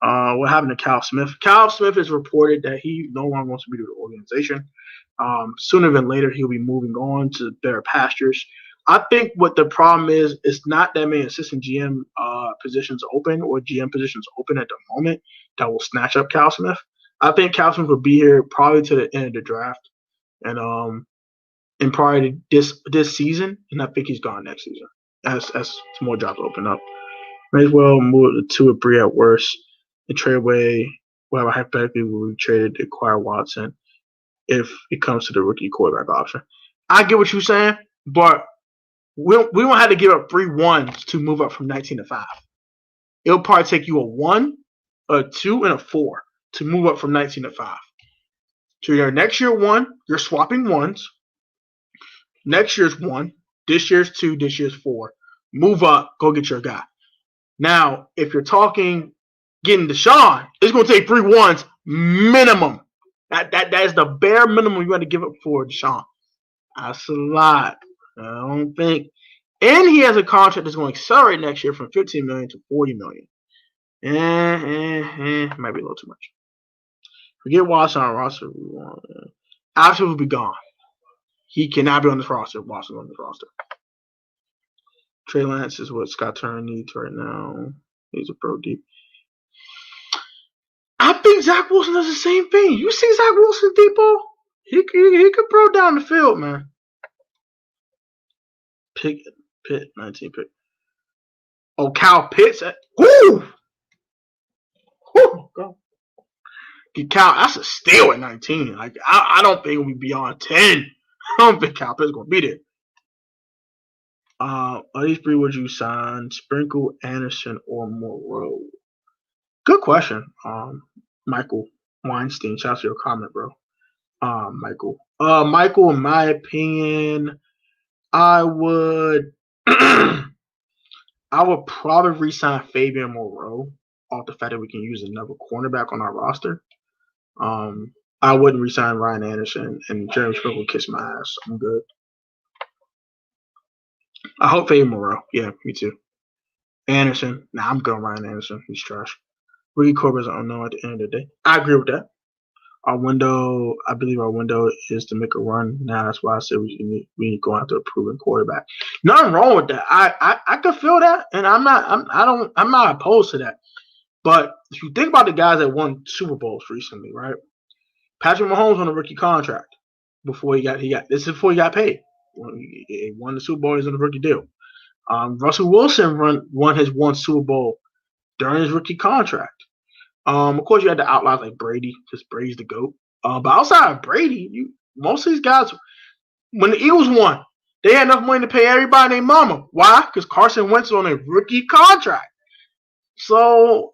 What happened to Kyle Smith? Kyle Smith has reported that he no longer wants to be with the organization. Sooner than later, he'll be moving on to better pastures. I think what the problem is, it's not that many assistant GM positions open or GM positions open at the moment that will snatch up Kyle Smith. I think Kyle Smith will be here probably to the end of the draft and probably this season, and I think he's gone next season as some more jobs open up. May as well move the 2 or 3 at worst. The trade away, well, hypothetically, will be traded to acquire Watson if it comes to the rookie quarterback option. I get what you're saying, but we won't have to give up 3 1s to move up from 19 to 5. It'll probably take you a 1, a 2, and a 4 to move up from 19 to 5. So your next year 1, you're swapping 1s. Next year's 1, this year's 2, this year's 4. Move up, go get your guy. Now, if you're talking getting Deshaun, it's going to take 3 1s minimum. That is the bare minimum you got to give up for Deshaun. That's a lot. I don't think. And he has a contract that's going to accelerate next year from $15 million to $40 million. Might be a little too much. Forget Watson on roster. After will be gone. He cannot be on this roster. Watson on this roster. Trey Lance is what Scott Turner needs right now. He's a pro deep. I think Zach Wilson does the same thing. You see Zach Wilson deep ball? He could throw down the field, man. Pitt, 19 pick. Oh, Kyle Pitts. Woo! Go. Cal, that's a steal at 19. Like I don't think we'll be beyond 10. I don't think Kyle Pitts is gonna be there. Of these three, would you sign Sprinkle, Anderson, or Moreau? Good question. Michael Weinstein. Shout out to your comment, bro. Michael. Michael, in my opinion, I would I would probably resign Fabian Moreau off the fact that we can use another cornerback on our roster. I wouldn't resign Ryan Anderson, and Jeremy Sprinkle kiss my ass. I'm good. I hope Fabian Moreau. Yeah, me too. Anderson. Nah, I'm good on Ryan Anderson. He's trash. Ricky Corbin's unknown at the end of the day. I agree with that. I believe our window is to make a run. Now that's why I said we need to go after a proven quarterback. Nothing wrong with that. I can feel that, and I'm not opposed to that. But if you think about the guys that won Super Bowls recently, right? Patrick Mahomes on a rookie contract before he got this is before he got paid. He won the Super Bowl, he's on a rookie deal. Russell Wilson won his one Super Bowl during his rookie contract. Of course, you had the outliers like Brady, because Brady's the GOAT. But outside of Brady, most of these guys, when the Eagles won, they had enough money to pay everybody and their mama. Why? Because Carson Wentz on a rookie contract. So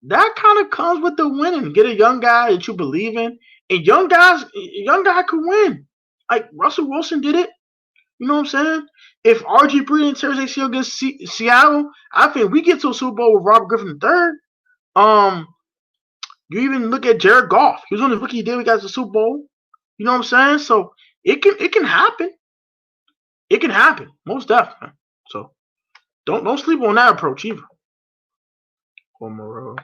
that kind of comes with the winning. Get a young guy that you believe in, and young guy could win. Like Russell Wilson did it. You know what I'm saying? If RG3 and Terry ACL against Seattle, I think we get to a Super Bowl with Robert Griffin III. You even look at Jared Goff. He was on the rookie deal. We got the Super Bowl. You know what I'm saying? So it can happen. It can happen, most definitely. So don't sleep on that approach either. One more.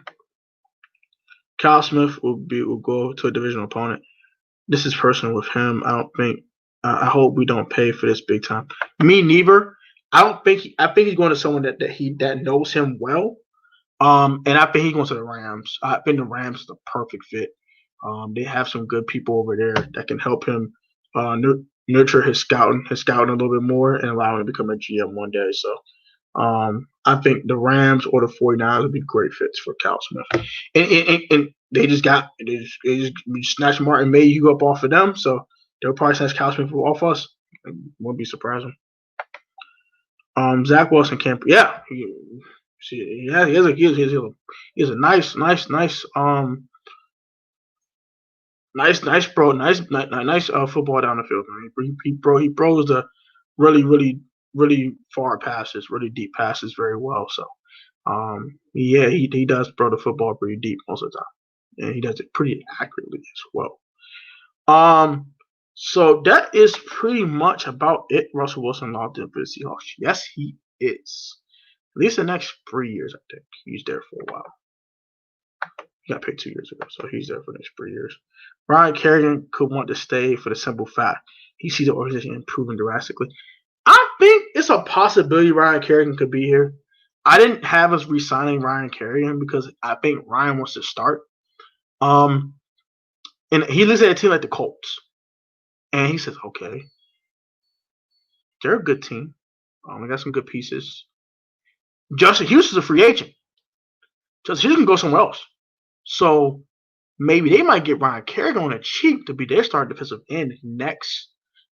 Kyle Smith will go to a divisional opponent. This is personal with him. I hope we don't pay for this big time. Me neither. I think he's going to someone that knows him well. And I think he's going to the Rams. I think the Rams is the perfect fit. They have some good people over there that can help him nurture his scouting a little bit more and allow him to become a GM one day. So I think the Rams or the 49ers would be great fits for Cal Smith. And they just snatched Martin Mayhew up off of them, so they'll probably snatch Cal Smith off us. It won't be surprising. Zach Wilson can't. Yeah, he has a nice football down the field. Man. He throws the really far passes, really deep passes very well. So, he does throw the football pretty deep most of the time, and he does it pretty accurately as well. So that is pretty much about it. Russell Wilson locked in for the Seahawks. Yes, he is. At least the next 3 years, I think. He's there for a while. He got picked 2 years ago, so he's there for the next 3 years. Ryan Kerrigan could want to stay for the simple fact he sees the organization improving drastically. I think it's a possibility Ryan Kerrigan could be here. I didn't have us re-signing Ryan Kerrigan because I think Ryan wants to start. And he looks at a team like the Colts. And he says, okay, they're a good team. They got some good pieces. Justin Houston's a free agent. Justin Houston can go somewhere else. So maybe they might get Ryan Kerrigan on the cheap to be their starting defensive end next.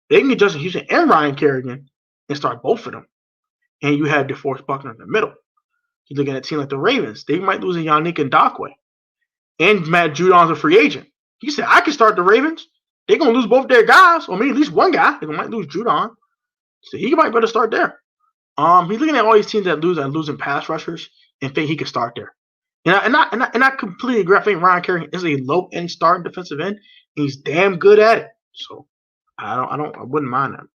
They can get Justin Houston and Ryan Kerrigan and start both of them. And you have DeForest Buckner in the middle. You're looking at a team like the Ravens. They might lose a Yannick Ngakoue. And Matt Judon's a free agent. He said, I can start the Ravens. They're going to lose both their guys, or maybe at least one guy. They might lose Judon. So he might better start there. He's looking at all these teams that losing pass rushers and think he could start there. And I completely agree. I think Ryan Kerrigan is a low-end starting defensive end, and he's damn good at it. So I wouldn't mind that. I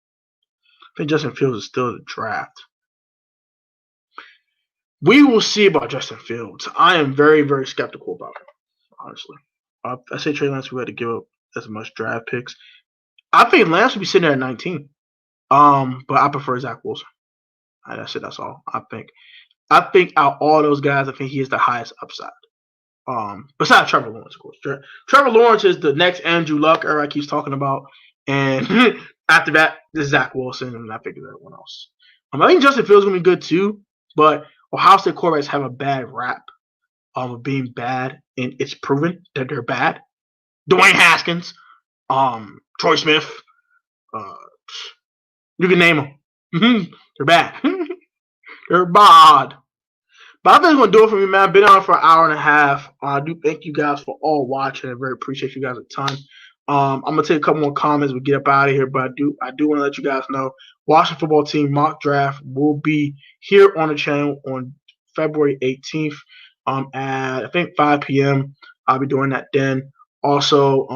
think Justin Fields is still in the draft. We will see about Justin Fields. I am very, very skeptical about him, honestly. I say Trey Lance, we had to give up as much draft picks. I think Lance would be sitting there at 19. But I prefer Zach Wilson. That's it. That's all. I think out of all those guys, I think he is the highest upside. Besides Trevor Lawrence, of course. Trevor Lawrence is the next Andrew Luck everybody keeps talking about. And after that, this is Zach Wilson, and I think everyone else. I think Justin Fields is going to be good too, but Ohio State quarterbacks have a bad rap of being bad, and it's proven that they're bad. Dwayne Haskins, Troy Smith, you can name them. They're bad. They're bad. But I think it's going to do it for me, man. I've been on for an hour and a half. I do thank you guys for all watching. I very appreciate you guys a ton. I'm gonna take a couple more comments. We get up out of here, but I do want to let you guys know Washington football team mock draft will be here on the channel on February 18th. At I think 5 p.m. I'll be doing that then. Also,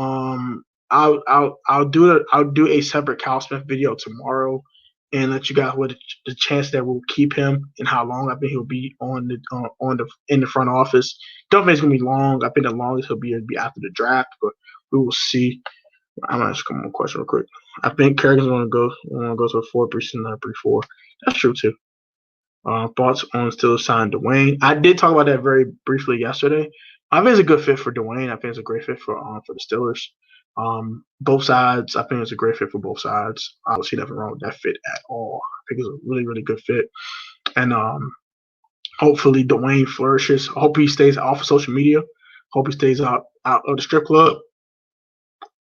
I'll do a separate Cal Smith video tomorrow and let you guys what the chance that we'll keep him and how long I think he'll be on the in the front office. Don't think it's gonna be long. I think the longest he'll be after the draft, but we will see. I'm gonna ask one question real quick. I think Kerrigan's gonna go to a 4-3, not 3-4. That's true too. Thoughts on still signing Dwayne? I did talk about that very briefly yesterday. I think it's a good fit for Dwayne. I think it's a great fit for the Steelers. Both sides. I think it's a great fit for both sides. I don't see nothing wrong with that fit at all. I think it's a really, really good fit. And hopefully Dwayne flourishes. I hope he stays off of social media. Hope he stays out of the strip club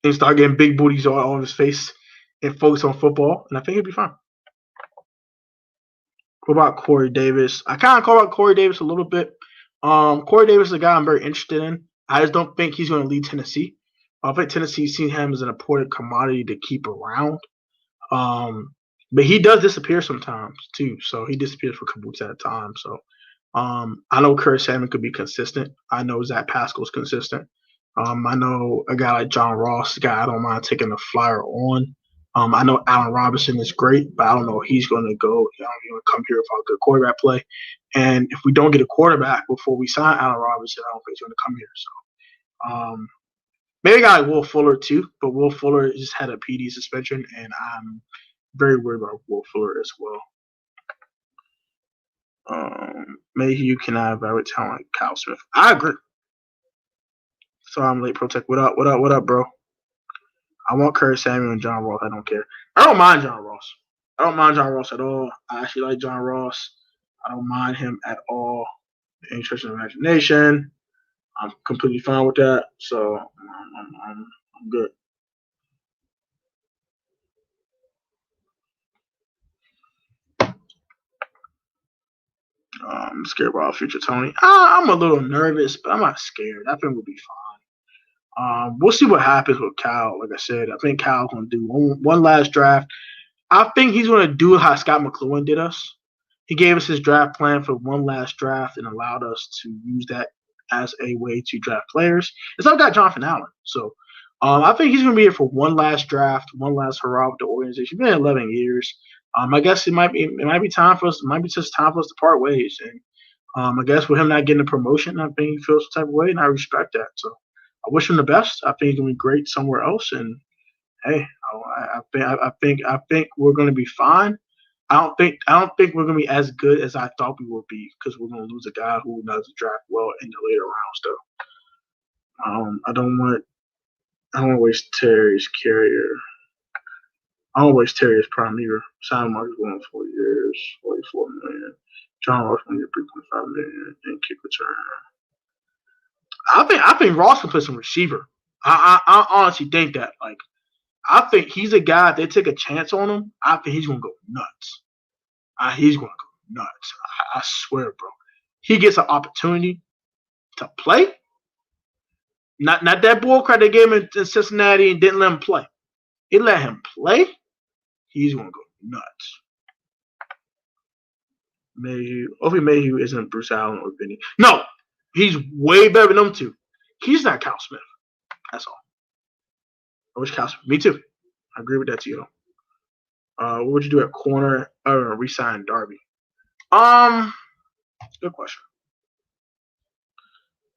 and start getting big booties all on his face and focus on football. And I think he'll be fine. What about Corey Davis? I kind of call out Corey Davis a little bit. Corey Davis is a guy I'm very interested in. I just don't think he's going to lead Tennessee. I think Tennessee sees him as an important commodity to keep around. But he does disappear sometimes too. So he disappears for a couple weeks at a time. So I know Curtis Samuel could be consistent. I know Zach Pascal's consistent. I know a guy like John Ross, a guy I don't mind taking a flyer on. I know Allen Robinson is great, but I don't know if he's going to go. He's going to come here without good quarterback play. And if we don't get a quarterback before we sign Allen Robinson, I don't think he's going to come here. So maybe a guy like Will Fuller too, but Will Fuller just had a PD suspension, and I'm very worried about Will Fuller as well. Maybe you can have a talent like Kyle Smith. I agree. So I'm late protect. What up, bro? I want Curtis Samuel and John Ross. I don't care. I don't mind John Ross. I don't mind John Ross at all. I actually like John Ross. I don't mind him at all. Any stretch of imagination. I'm completely fine with that. So I'm good. I'm scared about our future, Tony. I'm a little nervous, but I'm not scared. I think we'll be fine. We'll see what happens with Cal. Like I said, I think Cal's going to do one last draft. I think he's going to do how Scott McCloughan did us. He gave us his draft plan for one last draft and allowed us to use that as a way to draft players. It's not got Jonathan Allen. So I think he's going to be here for one last draft, one last hurrah with the organization. He's been 11 years. I guess it might be time for us. It might be just time for us to part ways. And I guess with him not getting a promotion, I think he feels some type of way, and I respect that. So I wish him the best. I think he's going to be great somewhere else. And hey, I think we're going to be fine. I don't think we're going to be as good as I thought we would be because we're going to lose a guy who knows to draft well in the later rounds. Though I don't want to waste Terry's carrier. I don't waste Terry's prime either. Sign market going 4 years, $44 million. John Ross going to get $3.5 million and kick return. I think Ross can play some receiver. I honestly think that. Like, I think he's a guy. If they take a chance on him, I think he's gonna go nuts. He's gonna go nuts. I swear, bro. He gets an opportunity to play. Not that bullcrap they gave him in Cincinnati and didn't let him play. They let him play. He's gonna go nuts. Hopefully Mayhew isn't Bruce Allen or Vinny. No, he's way better than them two. He's not Cal Smith. That's all. I wish Cal Smith. Me too. I agree with that too. What would you do at corner or resign Darby? Good question.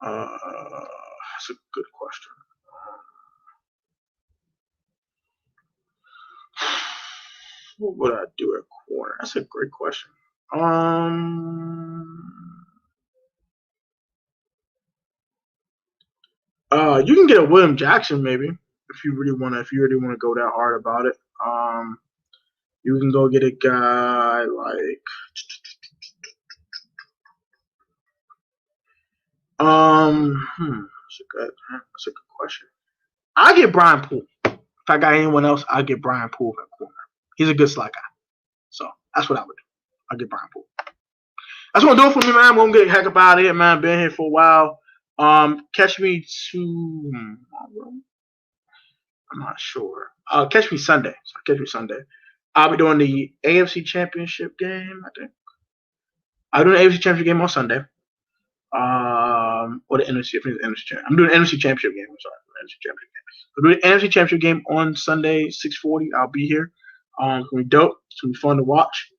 That's a good question. What would I do at corner? That's a great question. You can get a William Jackson maybe if you really want to go that hard about it. You can go get a guy like that's a good question. I get Brian Poole. If I got anyone else, I'll get Brian Poole at corner. He's a good slot guy. So that's what I would do. I'll get Brian Poole. That's what I'm doing for me, man. I'm gonna get heck up out of here, man. Been here for a while. Catch me tomorrow. I'm not sure. Catch me Sunday. Catch me Sunday. I'll be doing the AFC Championship game, I think. I'll do the AFC Championship game on Sunday. Or the NFC. I think it's NFC Championship. I'm doing the NFC Championship game. I'm sorry, NFC Championship game. I'm doing the NFC Championship game on Sunday, 6:40. I'll be here. It's gonna be dope. It's gonna be fun to watch.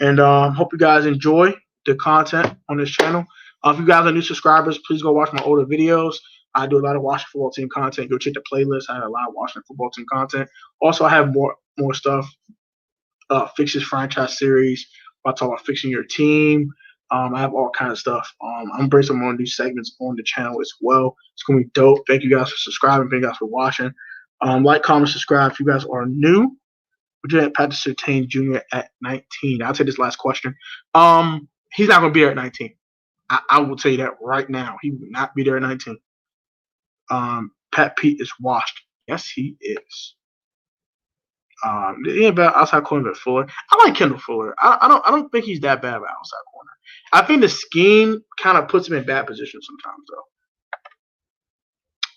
And hope you guys enjoy the content on this channel. If you guys are new subscribers, please go watch my older videos. I do a lot of Washington football team content. Go check the playlist. I have a lot of Washington football team content. Also, I have more stuff. Fixes franchise series. I talk about fixing your team. I have all kinds of stuff. I'm bringing some more new segments on the channel as well. It's gonna be dope. Thank you guys for subscribing. Thank you guys for watching. Like, comment, subscribe if you guys are new. Would you have Patrick Surtain Jr. at 19? I'll take this last question. He's not gonna be there at 19. I will tell you that right now. He will not be there at 19. Pat Pete is washed. Yes, he is. Yeah, but outside corner Fuller. I like Kendall Fuller. I don't think he's that bad of an outside corner. I think the scheme kind of puts him in bad positions sometimes, though.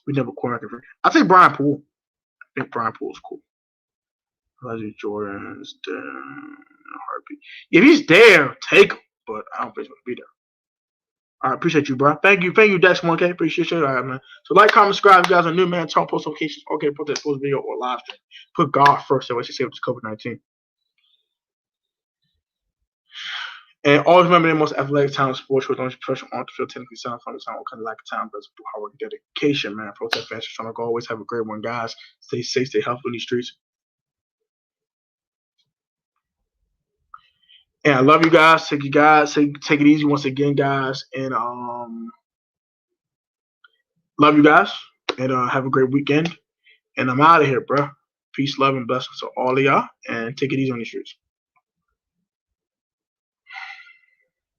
We never corner. I think Brian Poole. I think Brian Poole is cool. Leslie Jordan's heartbeat. If he's there, take him. But I don't think he's gonna be there. All right, appreciate you, bro. Thank you, Dex1K. Appreciate you. All right, man. So like, comment, subscribe. If you guys are new, man. Turn post notifications. Okay, put that post video or live stream. Put God first. So what you say with COVID-19. And always remember the most athletic talent in sports with only professional on the field, technically sound, fun, sound, what kind of lack of time, but hard work and dedication, man. Protect fans, trying to go. Always have a great one, guys. Stay safe, stay healthy in these streets. And I love you guys. Take it easy once again, guys. And love you guys. And have a great weekend. And I'm out of here, bro. Peace, love, and blessings to all of y'all. And take it easy on the streets.